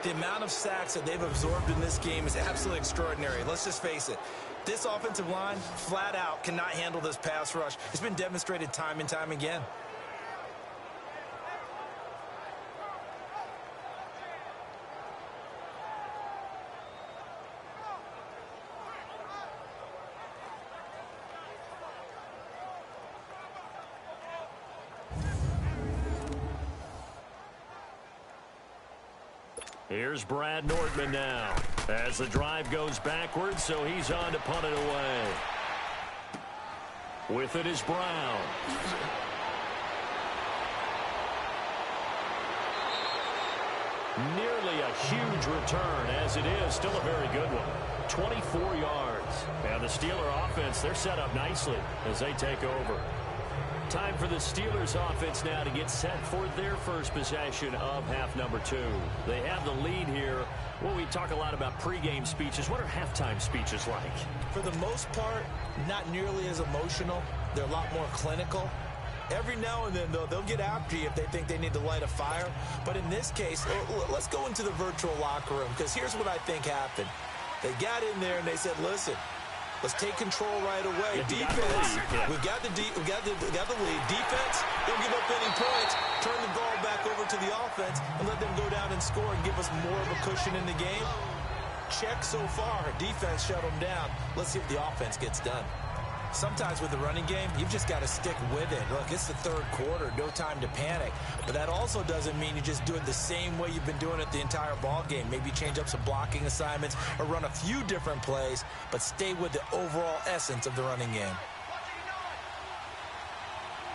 The amount of sacks that they've absorbed in this game is absolutely extraordinary. Let's just face it. This offensive line, flat out, cannot handle this pass rush. It's been demonstrated time and time again. Here's Brad Nordman now as the drive goes backwards, so he's on to punt it away. With it is Brown. Nearly a huge return, as it is still a very good one. 24 yards. And the Steeler offense, they're set up nicely as they take over. Time for the Steelers offense now to get set for their first possession of half number 2. They have the lead here. Well, we talk a lot about pregame speeches. What are halftime speeches like? For the most part, not nearly as emotional. They're a lot more clinical. Every now and then, though, they'll get after you if they think they need to light a fire. But in this case, let's go into the virtual locker room, because here's what I think happened. They got in there and they said, listen, let's take control right away. Defense, we've got the lead. Defense, don't give up any points. Turn the ball back over to the offense and let them go down and score and give us more of a cushion in the game. check so far. Defense shut them down. Let's see if the offense gets done. Sometimes with the running game, you've just got to stick with it. Look, it's the third quarter, no time to panic. But that also doesn't mean you just do it the same way you've been doing it the entire ball game. Maybe change up some blocking assignments or run a few different plays, but stay with the overall essence of the running game.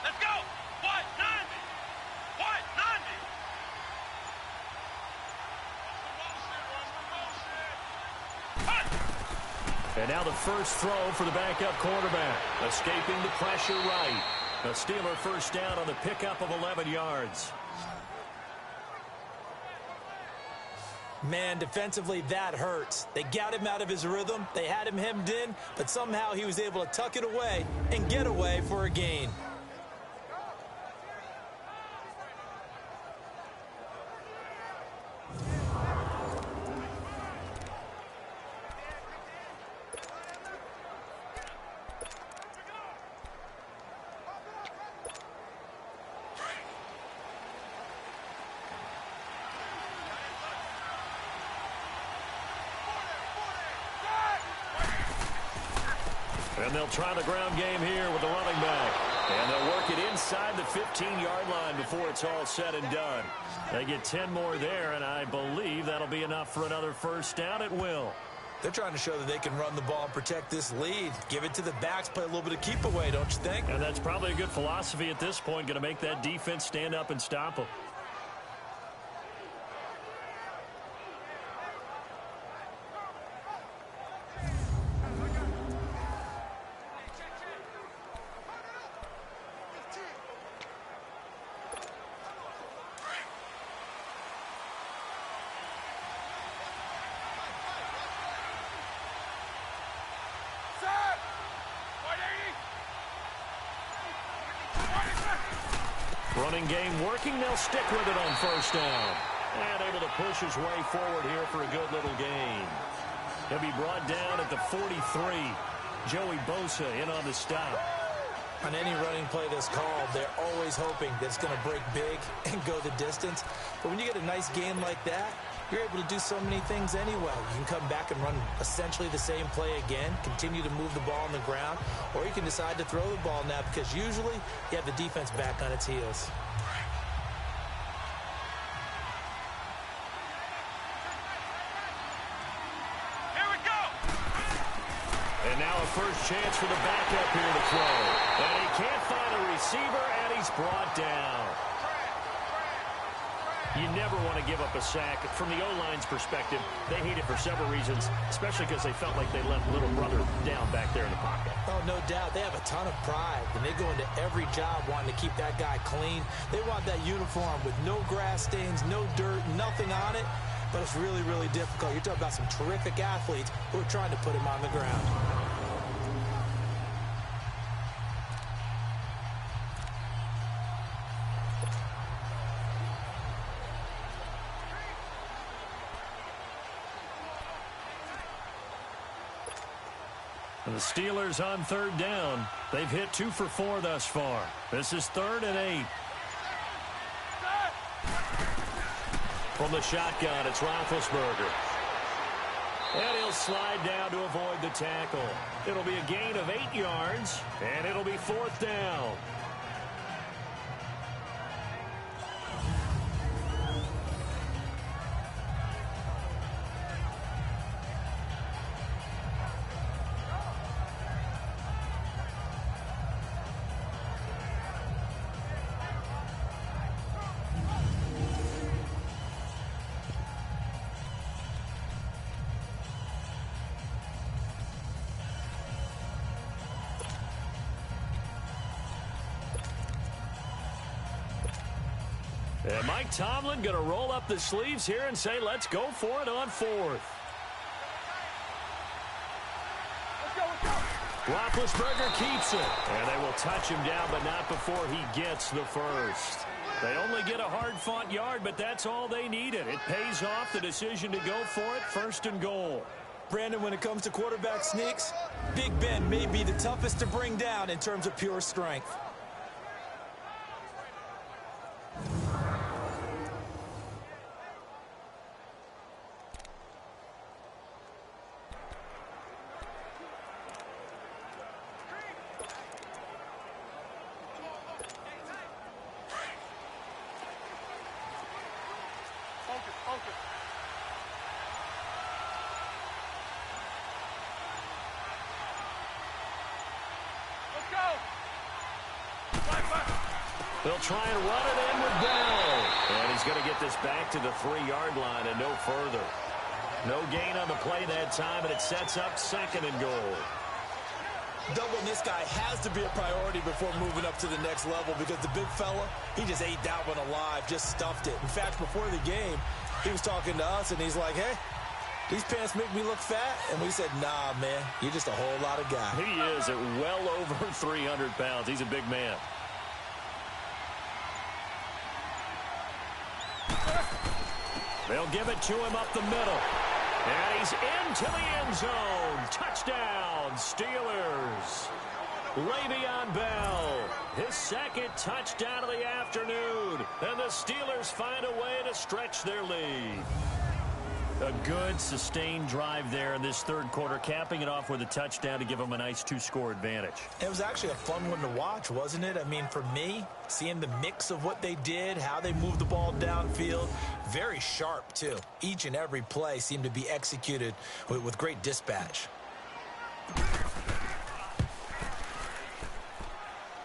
Let's go! What? 90! What? 90! And now the first throw for the backup quarterback. Escaping the pressure right. A Steeler first down on the pickup of 11 yards. Man, defensively, that hurts. They got him out of his rhythm. They had him hemmed in, but somehow he was able to tuck it away and get away for a gain. And they'll try the ground game here with the running back. And they'll work it inside the 15-yard line before it's all said and done. They get 10 more there, and I believe that'll be enough for another first down. It will. They're trying to show that they can run the ball and protect this lead. Give it to the backs, play a little bit of keep away, don't you think? And that's probably a good philosophy at this point, going to make that defense stand up and stop them. Running game working. They'll stick with it on first down. And able to push his way forward here for a good little gain. He'll be brought down at the 43. Joey Bosa in on the stop. On any running play that's called, they're always hoping that it's going to break big and go the distance. But when you get a nice gain like that, you're able to do so many things anyway. You can come back and run essentially the same play again, continue to move the ball on the ground, or you can decide to throw the ball now because usually you have the defense back on its heels. Here we go! And now a first chance for the backup here to throw. And he can't find a receiver, and he's brought down. You never want to give up a sack. From the O-line's perspective, they hate it for several reasons, especially because they felt like they left little brother down back there in the pocket. Oh, no doubt. They have a ton of pride, and they go into every job wanting to keep that guy clean. They want that uniform with no grass stains, no dirt, nothing on it. But it's really, really difficult. You're talking about some terrific athletes who are trying to put him on the ground. And the Steelers on third down. They've hit 2 for 4 thus far. This is 3rd and 8. From the shotgun, it's Roethlisberger. And he'll slide down to avoid the tackle. It'll be a gain of 8 yards, and it'll be 4th down. And Mike Tomlin going to roll up the sleeves here and say, let's go for it on 4th. Roethlisberger keeps it. And they will touch him down, but not before he gets the first. They only get a hard-fought yard, but that's all they needed. It pays off the decision to go for it, 1st and goal. Brandon, when it comes to quarterback sneaks, Big Ben may be the toughest to bring down in terms of pure strength. Focus. Let's go. They'll try and run it in with Bell. And he's going to get this back to the 3-yard line and no further. No gain on the play that time, and it sets up 2nd and goal. Doubling this guy has to be a priority before moving up to the next level because the big fella, he just ate that one alive, just stuffed it. In fact, before the game, he was talking to us, and he's like, hey, these pants make me look fat. And we said, nah, man, you're just a whole lot of guy. He is at well over 300 pounds. He's a big man. They'll give it to him up the middle. And he's into the end zone. Touchdown, Steelers. Le'Veon Bell, his 2nd touchdown of the afternoon. And the Steelers find a way to stretch their lead. A good, sustained drive there in this 3rd quarter, capping it off with a touchdown to give them a nice 2-score advantage. It was actually a fun one to watch, wasn't it? I mean, for me, seeing the mix of what they did, how they moved the ball downfield, very sharp, too. Each and every play seemed to be executed with great dispatch.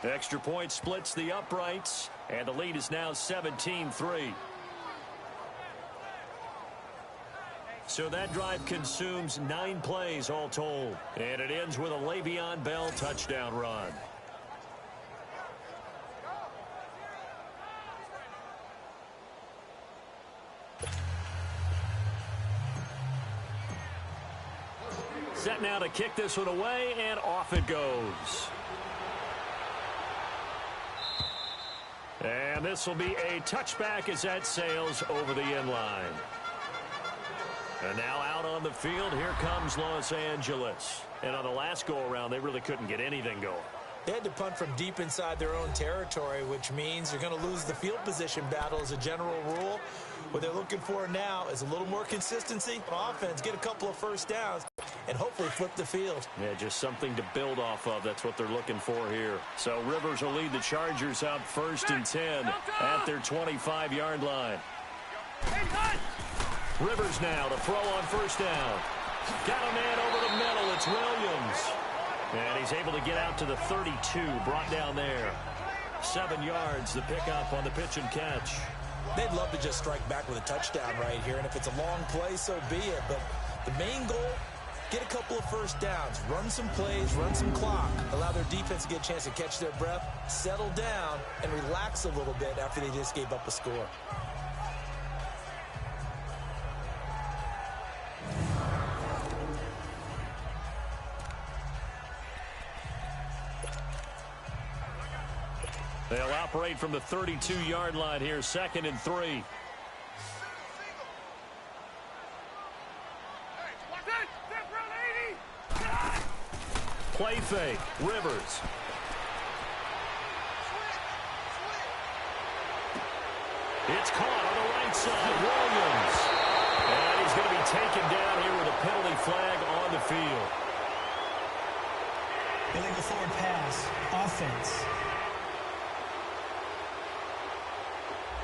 Extra point splits the uprights, and the lead is now 17-3. So that drive consumes 9 plays all told. And it ends with a Le'Veon Bell touchdown run. Set now to kick this one away, and off it goes. And this will be a touchback as that sails over the end line. And now out on the field, here comes Los Angeles. And on the last go-around, they really couldn't get anything going. They had to punt from deep inside their own territory, which means they're going to lose the field position battle as a general rule. What they're looking for now is a little more consistency on offense, get a couple of first downs, and hopefully flip the field. Yeah, just something to build off of. That's what they're looking for here. So Rivers will lead the Chargers out 1st and 10 at their 25-yard line. Rivers now to throw on 1st down. Got a man over the middle. It's Williams. And he's able to get out to the 32, brought down there. 7 yards, the pickup on the pitch and catch. They'd love to just strike back with a touchdown right here, and if it's a long play, so be it. But the main goal, get a couple of first downs, run some plays, run some clock, allow their defense to get a chance to catch their breath, settle down, and relax a little bit after they just gave up a score. They'll operate from the 32-yard line here, 2nd and 3. Play fake, Rivers. It's caught on the right side, Williams. And he's going to be taken down here with a penalty flag on the field. Illegal forward pass, offense.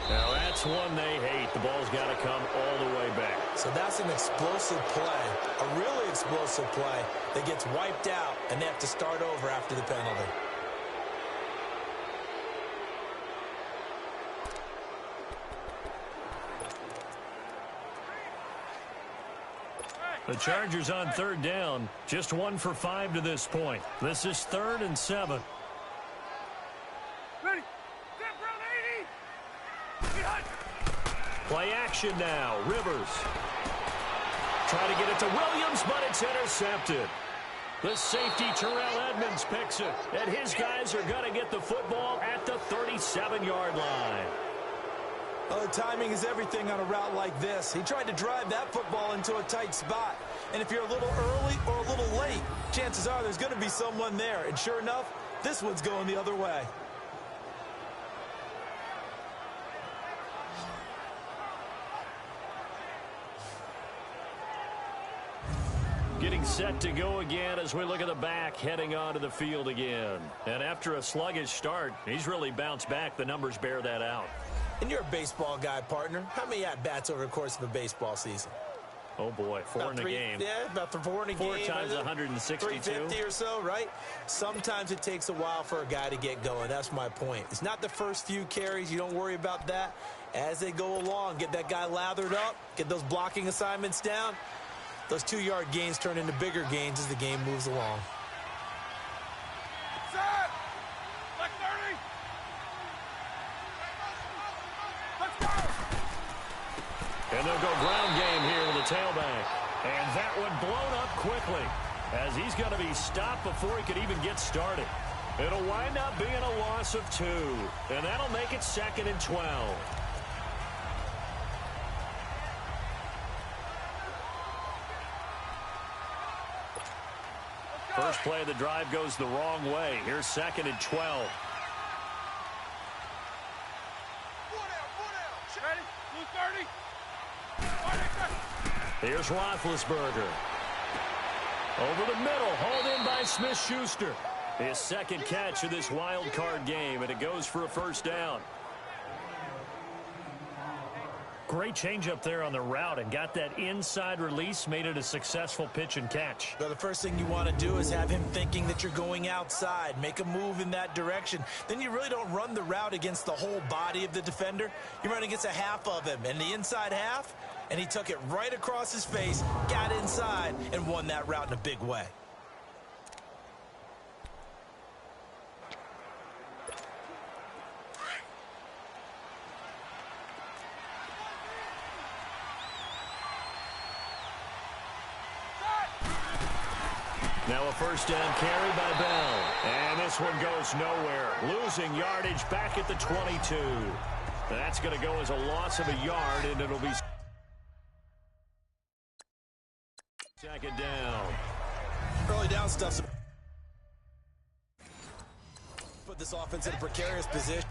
Now that's one they hate. The ball's got to come all the way back. So that's an explosive play, a really explosive play that gets wiped out, and they have to start over after the penalty. The Chargers on 3rd down, just 1 for 5 to this point. This is 3rd and 7. Ready. Step around 80. Play action now. Rivers. Try to get it to Williams, but it's intercepted. The safety, Terrell Edmonds, picks it. And his guys are going to get the football at the 37-yard line. Well, the timing is everything on a route like this. He tried to drive that football into a tight spot. And if you're a little early or a little late, chances are there's going to be someone there. And sure enough, this one's going the other way. Getting set to go again as we look at the back, heading onto the field again. And after a sluggish start, he's really bounced back. The numbers bear that out. And you're a baseball guy, partner. How many at-bats over the course of a baseball season? Oh, boy, four in a game. Yeah, about 4 in a game. 4 times 162. 350 or so, right? Sometimes it takes a while for a guy to get going. That's my point. It's not the first few carries. You don't worry about that. As they go along, get that guy lathered up, get those blocking assignments down. Those 2-yard gains turn into bigger gains as the game moves along. Set! Like 30! Let's go! And they'll go ground game here with the tailback. And that one blown up quickly as he's going to be stopped before he could even get started. It'll wind up being a loss of 2. And that'll make it 2nd and 12. First play of the drive goes the wrong way. Here's 2nd and 12. Ready? Blue 30. Here's Roethlisberger. Over the middle, hauled in by Smith-Schuster. His second catch of this wild card game, and it goes for a first down. Great change up there on the route and got that inside release, made it a successful pitch and catch. Well, the first thing you want to do is have him thinking that you're going outside, make a move in that direction. Then you really don't run the route against the whole body of the defender. You run against a half of him, and the inside half, and he took it right across his face, got inside, and won that route in a big way. Now a first down carry by Bell. And this one goes nowhere. Losing yardage back at the 22. That's going to go as a loss of a yard, and it'll be 2nd down. Early down stuff. Put this offense in a precarious position.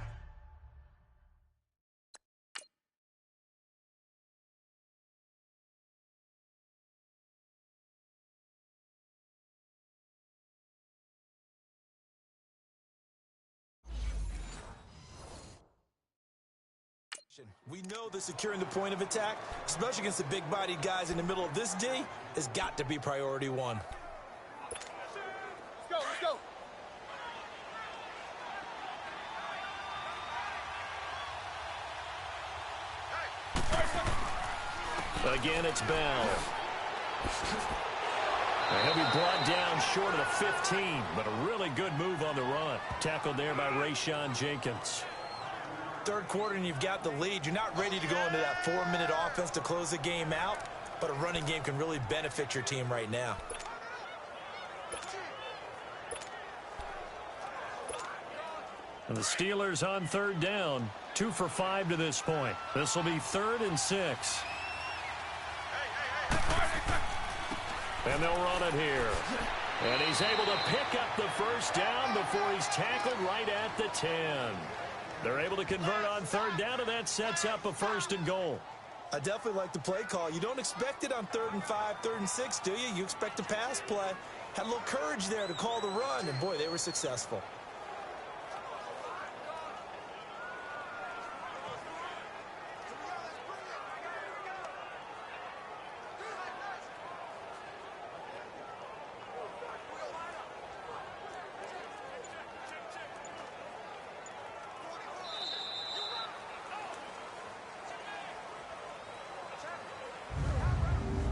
We know that securing the point of attack, especially against the big-bodied guys in the middle of this D, has got to be priority 1. Let's go. Again, it's Bell. He'll be brought down short of the 15, but a really good move on the run. Tackled there by Rayshawn Jenkins. Third quarter and you've got the lead. You're not ready to go into that 4-minute offense to close the game out, but a running game can really benefit your team right now. And the Steelers on 3rd down, 2 for 5 to this point. This will be 3rd and 6. And they'll run it here. And he's able to pick up the first down before he's tackled right at the 10. They're able to convert on 3rd down, and that sets up a 1st and goal. I definitely like the play call. You don't expect it on 3rd and 5, 3rd and 6, do you? You expect a pass play. Had a little courage there to call the run, and boy, they were successful.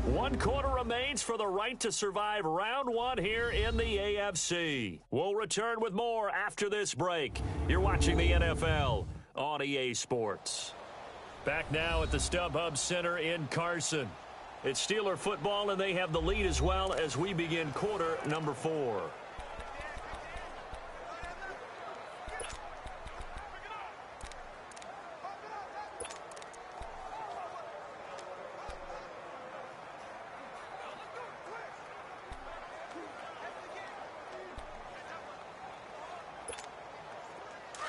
One quarter remains for the right to survive round 1 here in the AFC. We'll return with more after this break. You're watching the NFL on EA Sports. Back now at the StubHub Center in Carson. It's Steeler football, and they have the lead as well as we begin quarter number 4.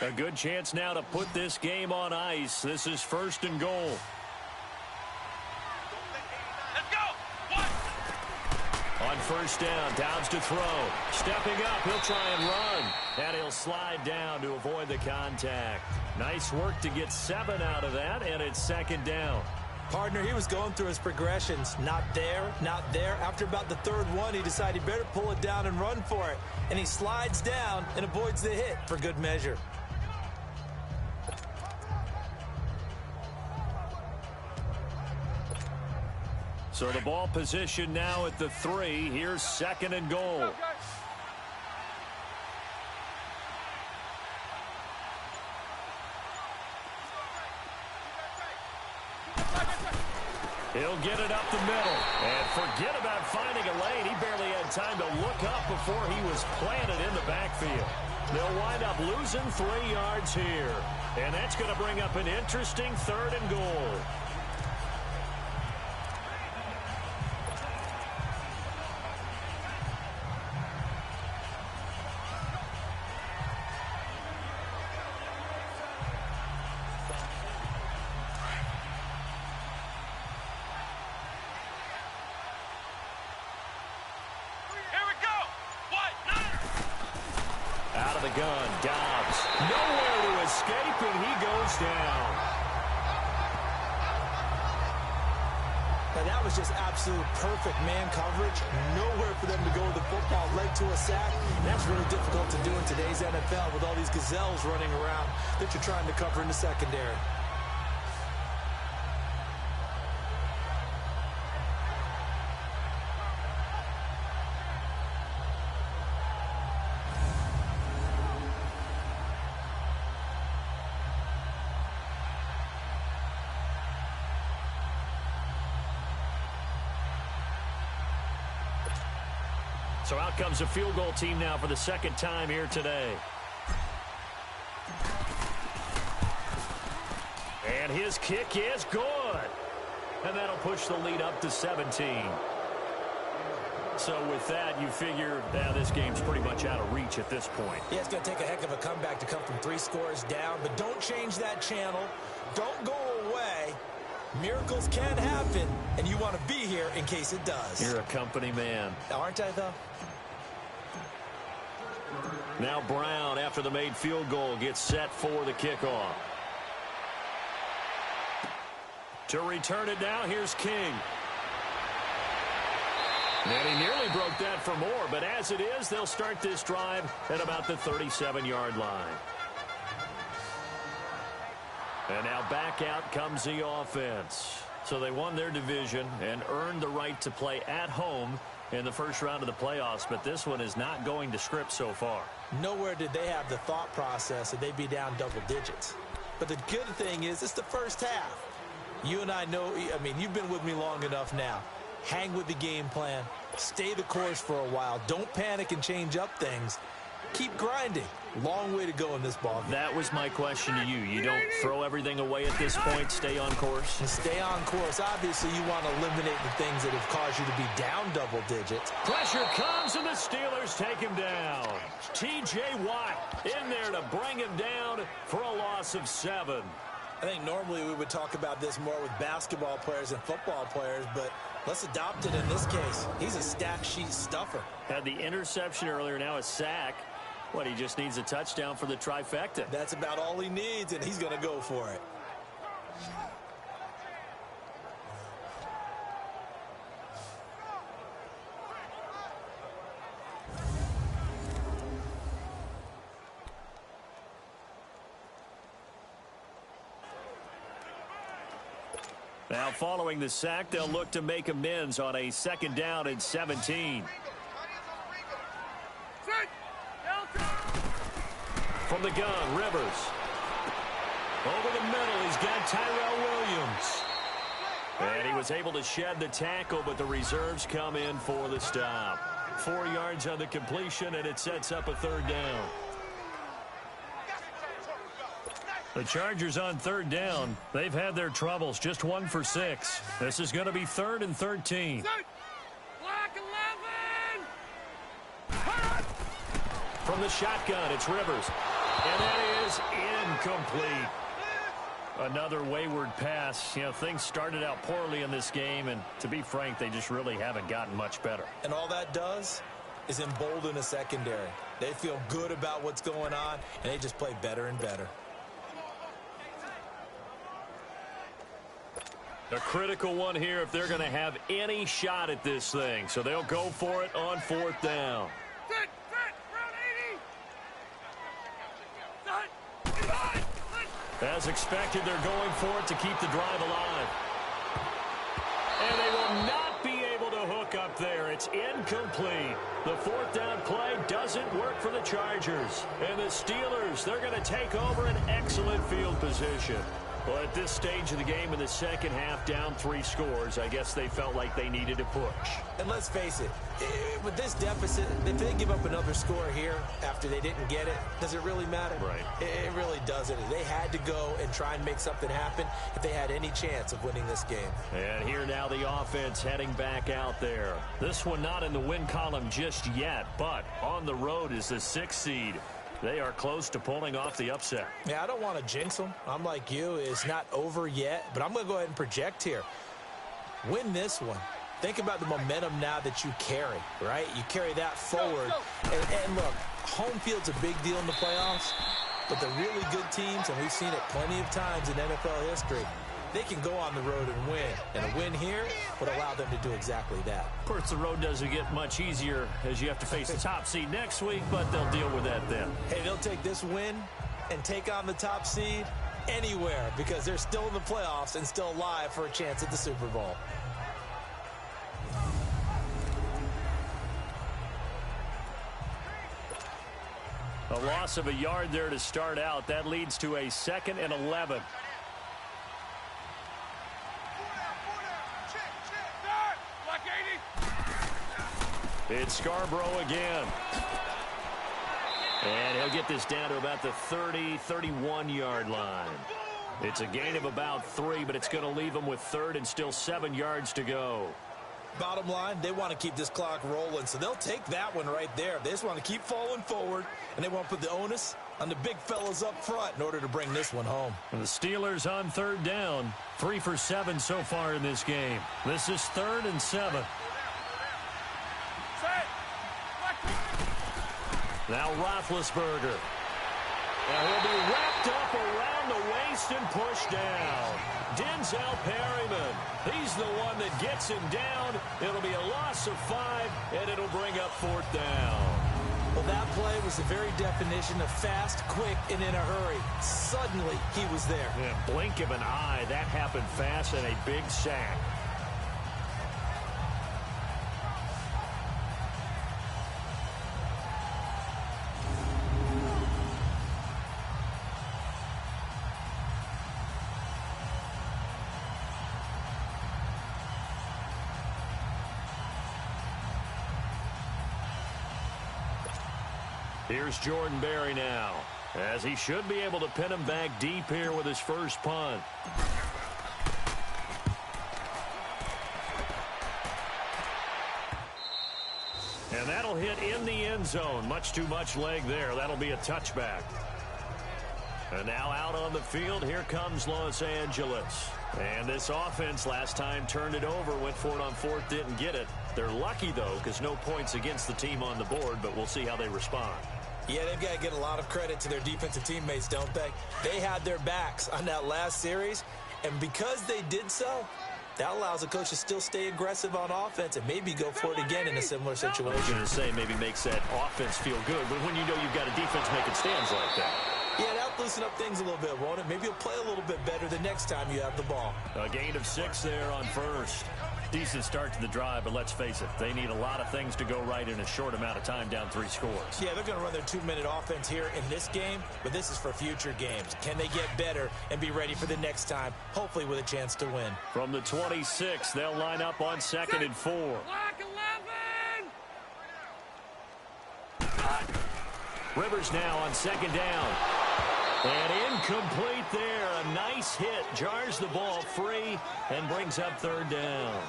A good chance now to put this game on ice. This is 1st and goal. Let's go. 1. On first down, Dobbs to throw. Stepping up, he'll try and run. And he'll slide down to avoid the contact. Nice work to get 7 out of that, and it's second down. Partner, he was going through his progressions. Not there, not there. After about the third one, he decided he better pull it down and run for it. And he slides down and avoids the hit for good measure. So the ball position now at the 3. Here's second and goal. He'll get it up the middle. And forget about finding a lane. He barely had time to look up before he was planted in the backfield. They'll wind up losing 3 yards here. And that's going to bring up an interesting third and goal. Out of the gun, Dobbs. Nowhere to escape, and he goes down. Now that was just absolute perfect man coverage. Nowhere for them to go with the football. Led to a sack. That's really difficult to do in today's NFL with all these gazelles running around that you're trying to cover in the secondary. So out comes a field goal team now for the second time here today. And his kick is good. And that'll push the lead up to 17. So with that, you figure that this game's pretty much out of reach at this point. Yeah, it's going to take a heck of a comeback to come from 3 scores down. But don't change that channel. Don't go away. Miracles can happen, and you want to be here in case it does. You're a company man. Aren't I, though? Now Brown, after the made field goal, gets set for the kickoff. To return it now, here's King. And he nearly broke that for more, but as it is, they'll start this drive at about the 37-yard line. And now back out comes the offense. So they won their division and earned the right to play at home in the first round of the playoffs, but this one is not going to script so far. Nowhere did they have the thought process that they'd be down double digits. But the good thing is it's the first half. You and I know, I mean, you've been with me long enough now. Hang with the game plan. Stay the course for a while. Don't panic and change up things. Keep grinding. Long way to go in this ball game. That was my question to you. You don't throw everything away at this point. Stay on course. And stay on course. Obviously, you want to eliminate the things that have caused you to be down double digits. Pressure comes, and the Steelers take him down. T.J. Watt in there to bring him down for a loss of 7. I think normally we would talk about this more with basketball players and football players, but let's adopt it in this case. He's a stack sheet stuffer. Had the interception earlier, now a sack. What, he just needs a touchdown for the trifecta. That's about all he needs, and he's going to go for it. Now following the sack, they'll look to make amends on a second down and 17. From the gun, Rivers. Over the middle, he's got Tyrell Williams. And he was able to shed the tackle, but the reserves come in for the stop. 4 yards on the completion, and it sets up a third down. The Chargers on third down. They've had their troubles, just 1 for 6. This is going to be 3rd and 13. From the shotgun, it's Rivers. And that is incomplete. Another wayward pass. You know, things started out poorly in this game, and to be frank, they just really haven't gotten much better. And all that does is embolden a secondary. They feel good about what's going on, and they just play better and better. A critical one here if they're going to have any shot at this thing. So they'll go for it on 4th down. As expected, they're going for it to keep the drive alive. And they will not be able to hook up there. It's incomplete. The 4th down play doesn't work for the Chargers. And the Steelers, they're going to take over an excellent field position. Well, at this stage of the game in the second half, down 3 scores, I guess they felt like they needed to push. And let's face it, with this deficit, if they give up another score here after they didn't get it, does it really matter? Right. It really doesn't. They had to go and try and make something happen if they had any chance of winning this game. And here now the offense heading back out there. This one not in the win column just yet, but on the road is the 6th seed. They are close to pulling off the upset. Yeah, I don't want to jinx them. I'm like you. It's not over yet, but I'm going to go ahead and project here. Win this one. Think about the momentum now that you carry, right? You carry that forward. And look, home field's a big deal in the playoffs, but the really good teams, and we've seen it plenty of times in NFL history, they can go on the road and win. And a win here would allow them to do exactly that. Of course, the road doesn't get much easier as you have to face the top seed next week, but they'll deal with that then. Hey, they'll take this win and take on the top seed anywhere because they're still in the playoffs and still alive for a chance at the Super Bowl. A loss of a yard there to start out. That leads to a 2nd and 11. It's Scarborough again. And he'll get this down to about the 30, 31-yard line. It's a gain of about 3, but it's going to leave them with 3rd and still 7 yards to go. Bottom line, they want to keep this clock rolling, so they'll take that one right there. They just want to keep falling forward, and they want to put the onus on the big fellas up front in order to bring this one home. And the Steelers on 3rd down, 3 for 7 so far in this game. This is 3rd and 7. Now Roethlisberger. And he'll be wrapped up around the waist and pushed down. Denzel Perryman. He's the one that gets him down. It'll be a loss of 5, and it'll bring up 4th down. Well, that play was the very definition of fast, quick, and in a hurry. Suddenly, he was there. Yeah, blink of an eye. That happened fast and a big sack. Here's Jordan Berry now, as he should be able to pin him back deep here with his first punt. And that'll hit in the end zone. Much too much leg there. That'll be a touchback. And now out on the field, here comes Los Angeles. And this offense last time turned it over, went for it on 4th, didn't get it. They're lucky, though, because no points against the team on the board, but we'll see how they respond. Yeah, they've got to get a lot of credit to their defensive teammates, don't they? They had their backs on that last series, and because they did so, that allows the coach to still stay aggressive on offense and maybe go for it again in a similar situation. I was going to say maybe makes that offense feel good, but when you know you've got a defense making stands like that. Yeah, that'll loosen up things a little bit, won't it? Maybe you'll play a little bit better the next time you have the ball. A gain of 6 there on 1st. Decent start to the drive, but let's face it, they need a lot of things to go right in a short amount of time, down 3 scores. Yeah, they're going to run their 2-minute offense here in this game, but this is for future games. Can they get better and be ready for the next time, hopefully with a chance to win? From the 26, they'll line up on 2nd and 4. Black 11! Rivers now on 2nd down. And incomplete there. A nice hit. Jars the ball free and brings up 3rd down.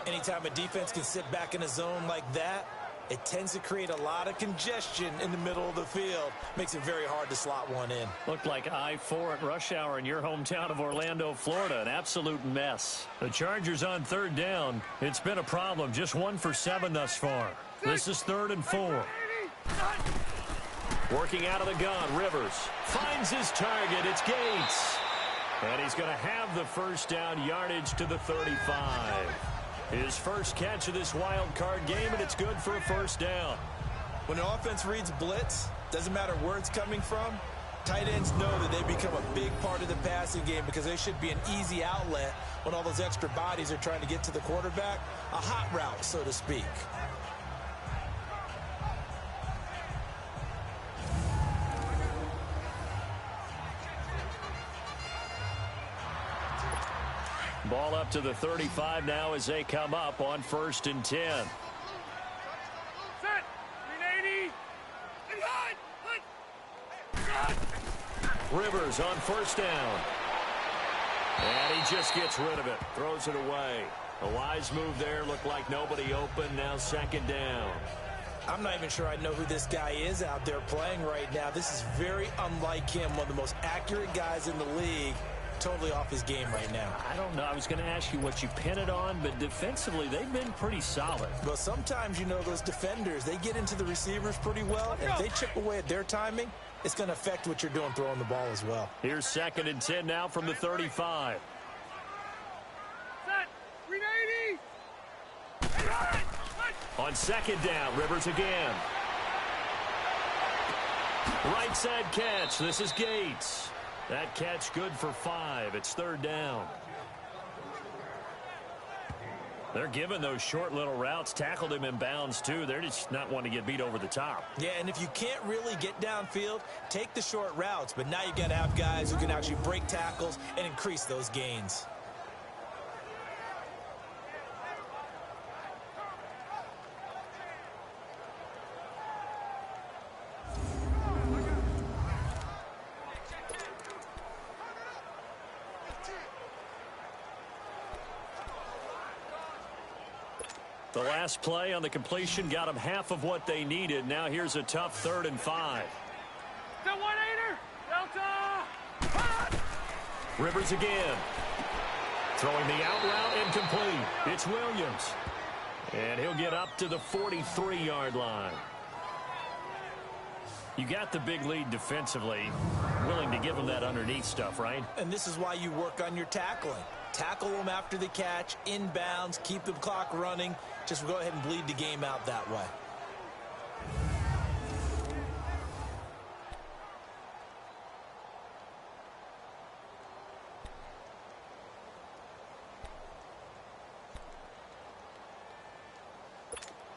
Anytime a defense can sit back in a zone like that, it tends to create a lot of congestion in the middle of the field. Makes it very hard to slot one in. Looked like I-4 at rush hour in your hometown of Orlando, Florida. An absolute mess. The Chargers on third down. It's been a problem. Just 1 for 7 thus far. This is 3rd and 4. Working out of the gun, Rivers finds his target. It's Gates. And he's going to have the first down, yardage to the 35. His first catch of this wild card game, and it's good for a first down. When the offense reads blitz, doesn't matter where it's coming from, tight ends know that they become a big part of the passing game because they should be an easy outlet when all those extra bodies are trying to get to the quarterback. A hot route, so to speak. Ball up to the 35 now as they come up on 1st and 10. Set. 380. Rivers on 1st down. And he just gets rid of it. Throws it away. A wise move there. Looked like nobody open. Now 2nd down. I'm not even sure I know who this guy is out there playing right now. This is very unlike him. One of the most accurate guys in the league. Totally off his game right now. I don't know. I was going to ask you what you pin it on, but defensively, they've been pretty solid. Well, sometimes, you know, those defenders, they get into the receivers pretty well. And if they chip away at their timing, it's going to affect what you're doing throwing the ball as well. Here's 2nd and 10 now from the 35. Set. 380. On 2nd down, Rivers again. Right side catch. This is Gates. That catch good for 5. It's 3rd down. They're giving those short little routes. Tackled him in bounds, too. They're just not wanting to get beat over the top. Yeah, and if you can't really get downfield, take the short routes. But now you've got to have guys who can actually break tackles and increase those gains. The last play on the completion got them half of what they needed. Now here's a tough 3rd and 5. The 1-8er. Delta. Rivers again. Throwing the out route incomplete. It's Williams. And he'll get up to the 43-yard line. You got the big lead defensively. Willing to give them that underneath stuff, right? And this is why you work on your tackling. Tackle them after the catch, inbounds, keep the clock running. Just go ahead and bleed the game out that way.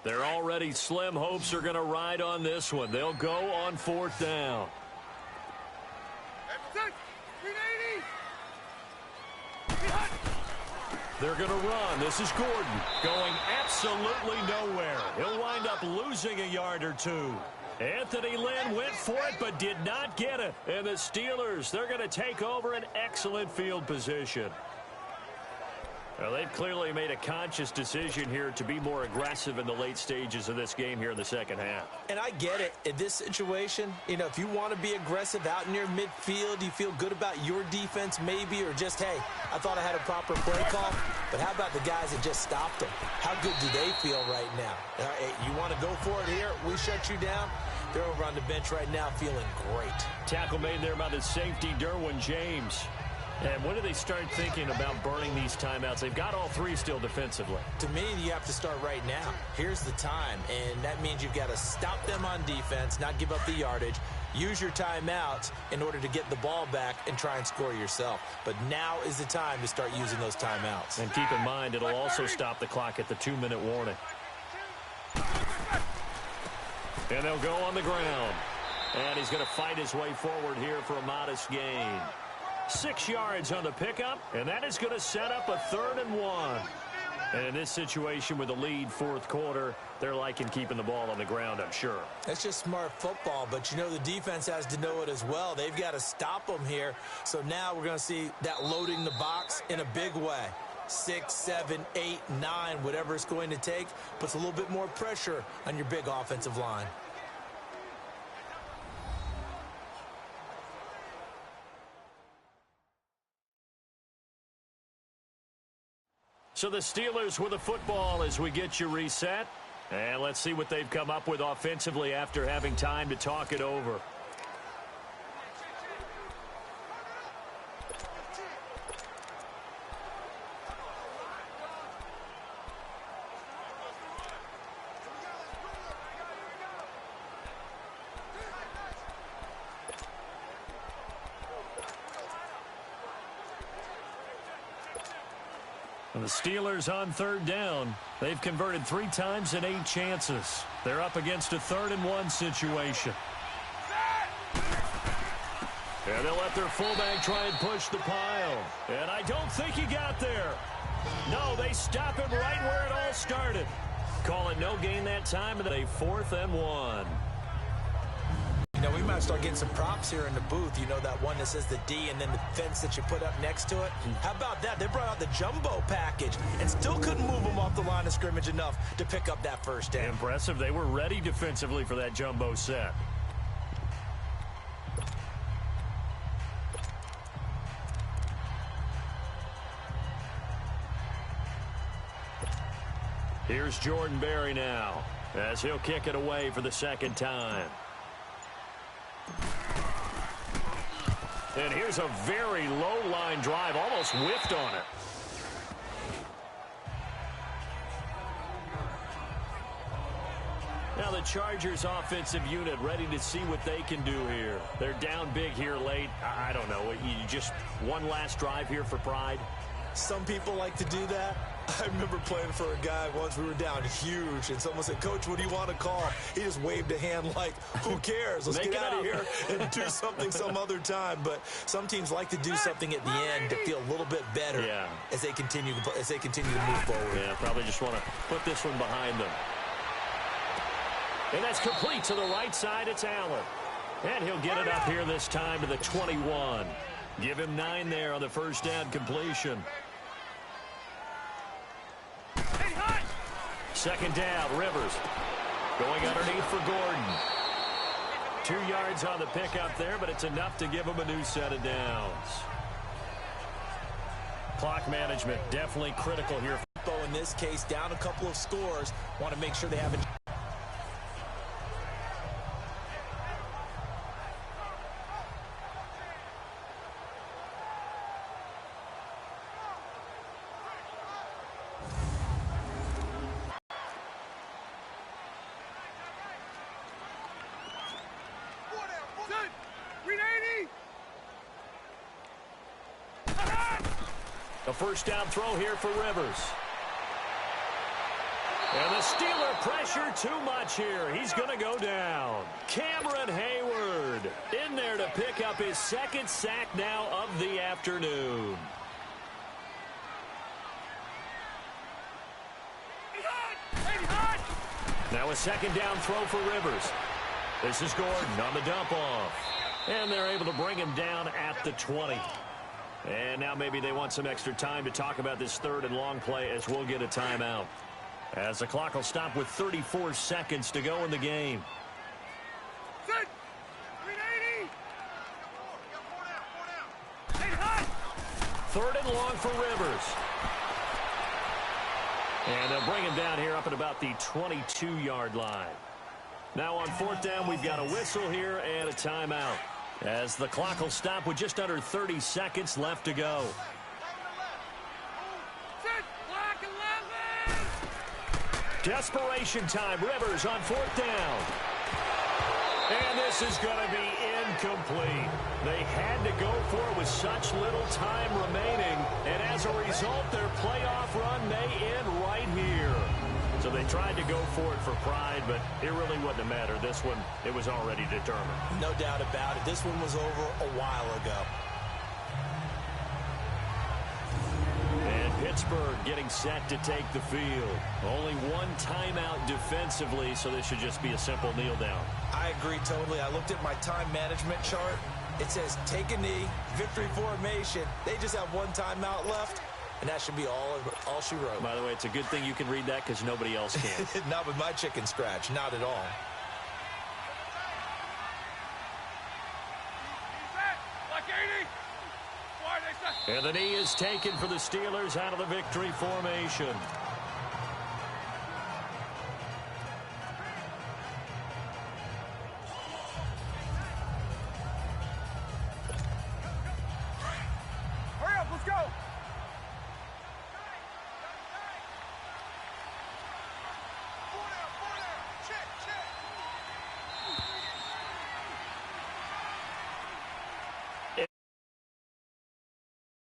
They're already slim hopes are going to ride on this one. They'll go on 4th down. Set. 380. They're going to run. This is Gordon going absolutely nowhere. He'll wind up losing a yard or 2. Anthony Lynn went for it but did not get it. And the Steelers, they're going to take over an excellent field position. Well, they've clearly made a conscious decision here to be more aggressive in the late stages of this game here in the 2nd half. And I get it. In this situation, you know, if you want to be aggressive out near midfield, you feel good about your defense maybe, or just, hey, I thought I had a proper play call. But how about the guys that just stopped them? How good do they feel right now? Hey, you want to go for it here? We shut you down. They're over on the bench right now feeling great. Tackle made there by the safety, Derwin James. And when do they start thinking about burning these timeouts? They've got all 3 still defensively. To me, you have to start right now. Here's the time, and that means you've got to stop them on defense, not give up the yardage, use your timeouts in order to get the ball back and try and score yourself. But now is the time to start using those timeouts. And keep in mind, it'll also stop the clock at the 2-minute warning. And they'll go on the ground. And he's going to fight his way forward here for a modest gain. 6 yards on the pickup, and that is going to set up a 3rd and 1. And in this situation with the lead 4th quarter, they're liking keeping the ball on the ground, I'm sure. That's just smart football, but you know the defense has to know it as well. They've got to stop them here. So now we're going to see that loading the box in a big way. 6, 7, 8, 9, whatever it's going to take, puts a little bit more pressure on your big offensive line. So the Steelers with the football as we get you reset. And let's see what they've come up with offensively after having time to talk it over. The Steelers on third down. They've converted 3 times in 8 chances. They're up against a 3rd-and-1 situation. And they'll let their fullback try and push the pile. And I don't think he got there. No, they stop him right where it all started. Call it no gain that time, and a 4th-and-1. You know, we might start getting some props here in the booth. You know, that one that says the D and then the fence that you put up next to it? How about that? They brought out the jumbo package and still couldn't move them off the line of scrimmage enough to pick up that first down. Impressive. They were ready defensively for that jumbo set. Here's Jordan Berry now as he'll kick it away for the 2nd time. And here's a very low line drive, almost whiffed on it. Now the Chargers offensive unit ready to see what they can do here. They're down big here late. I don't know. You just one last drive here for pride. Some people like to do that. I remember playing for a guy once. We were down huge, and someone said, "Coach, what do you want to call?" He just waved a hand like, who cares? Let's get out of here and do something some other time. But some teams like to do something at the end to feel a little bit better as they continue to move forward. Yeah, probably just want to put this one behind them. And that's complete to the right side. It's Allen. And he'll get it up here this time to the 21. Give him 9 there on the first down completion. 2nd down, Rivers. Going underneath for Gordon. 2 yards on the pickup there, but it's enough to give him a new set of downs. Clock management definitely critical here. In this case, down a couple of scores, want to make sure they have a... A first down throw here for Rivers. And the Steeler pressure too much here. He's going to go down. Cameron Hayward in there to pick up his 2nd sack now of the afternoon. Now a 2nd down throw for Rivers. This is Gordon on the dump off. And they're able to bring him down at the 20. And now maybe they want some extra time to talk about this 3rd and long play as we'll get a timeout. As the clock will stop with 34 seconds to go in the game. 3rd and long for Rivers. And they'll bring him down here up at about the 22-yard line. Now on 4th down, we've got a whistle here and a timeout. As the clock will stop with just under 30 seconds left to go. Desperation time. Rivers on 4th down. And this is going to be incomplete. They had to go for it with such little time remaining. And as a result, their playoff run may end right here. So they tried to go for it for pride, but it really wouldn't have mattered. This one, it was already determined. No doubt about it. This one was over a while ago. And Pittsburgh getting set to take the field. Only one timeout defensively, so this should just be a simple kneel down. I agree totally. I looked at my time management chart. It says take a knee, victory formation. They just have one timeout left. and that should be all she wrote. By the way, it's a good thing you can read that because nobody else can. Not with my chicken scratch. Not at all. And the knee is taken for the Steelers out of the victory formation.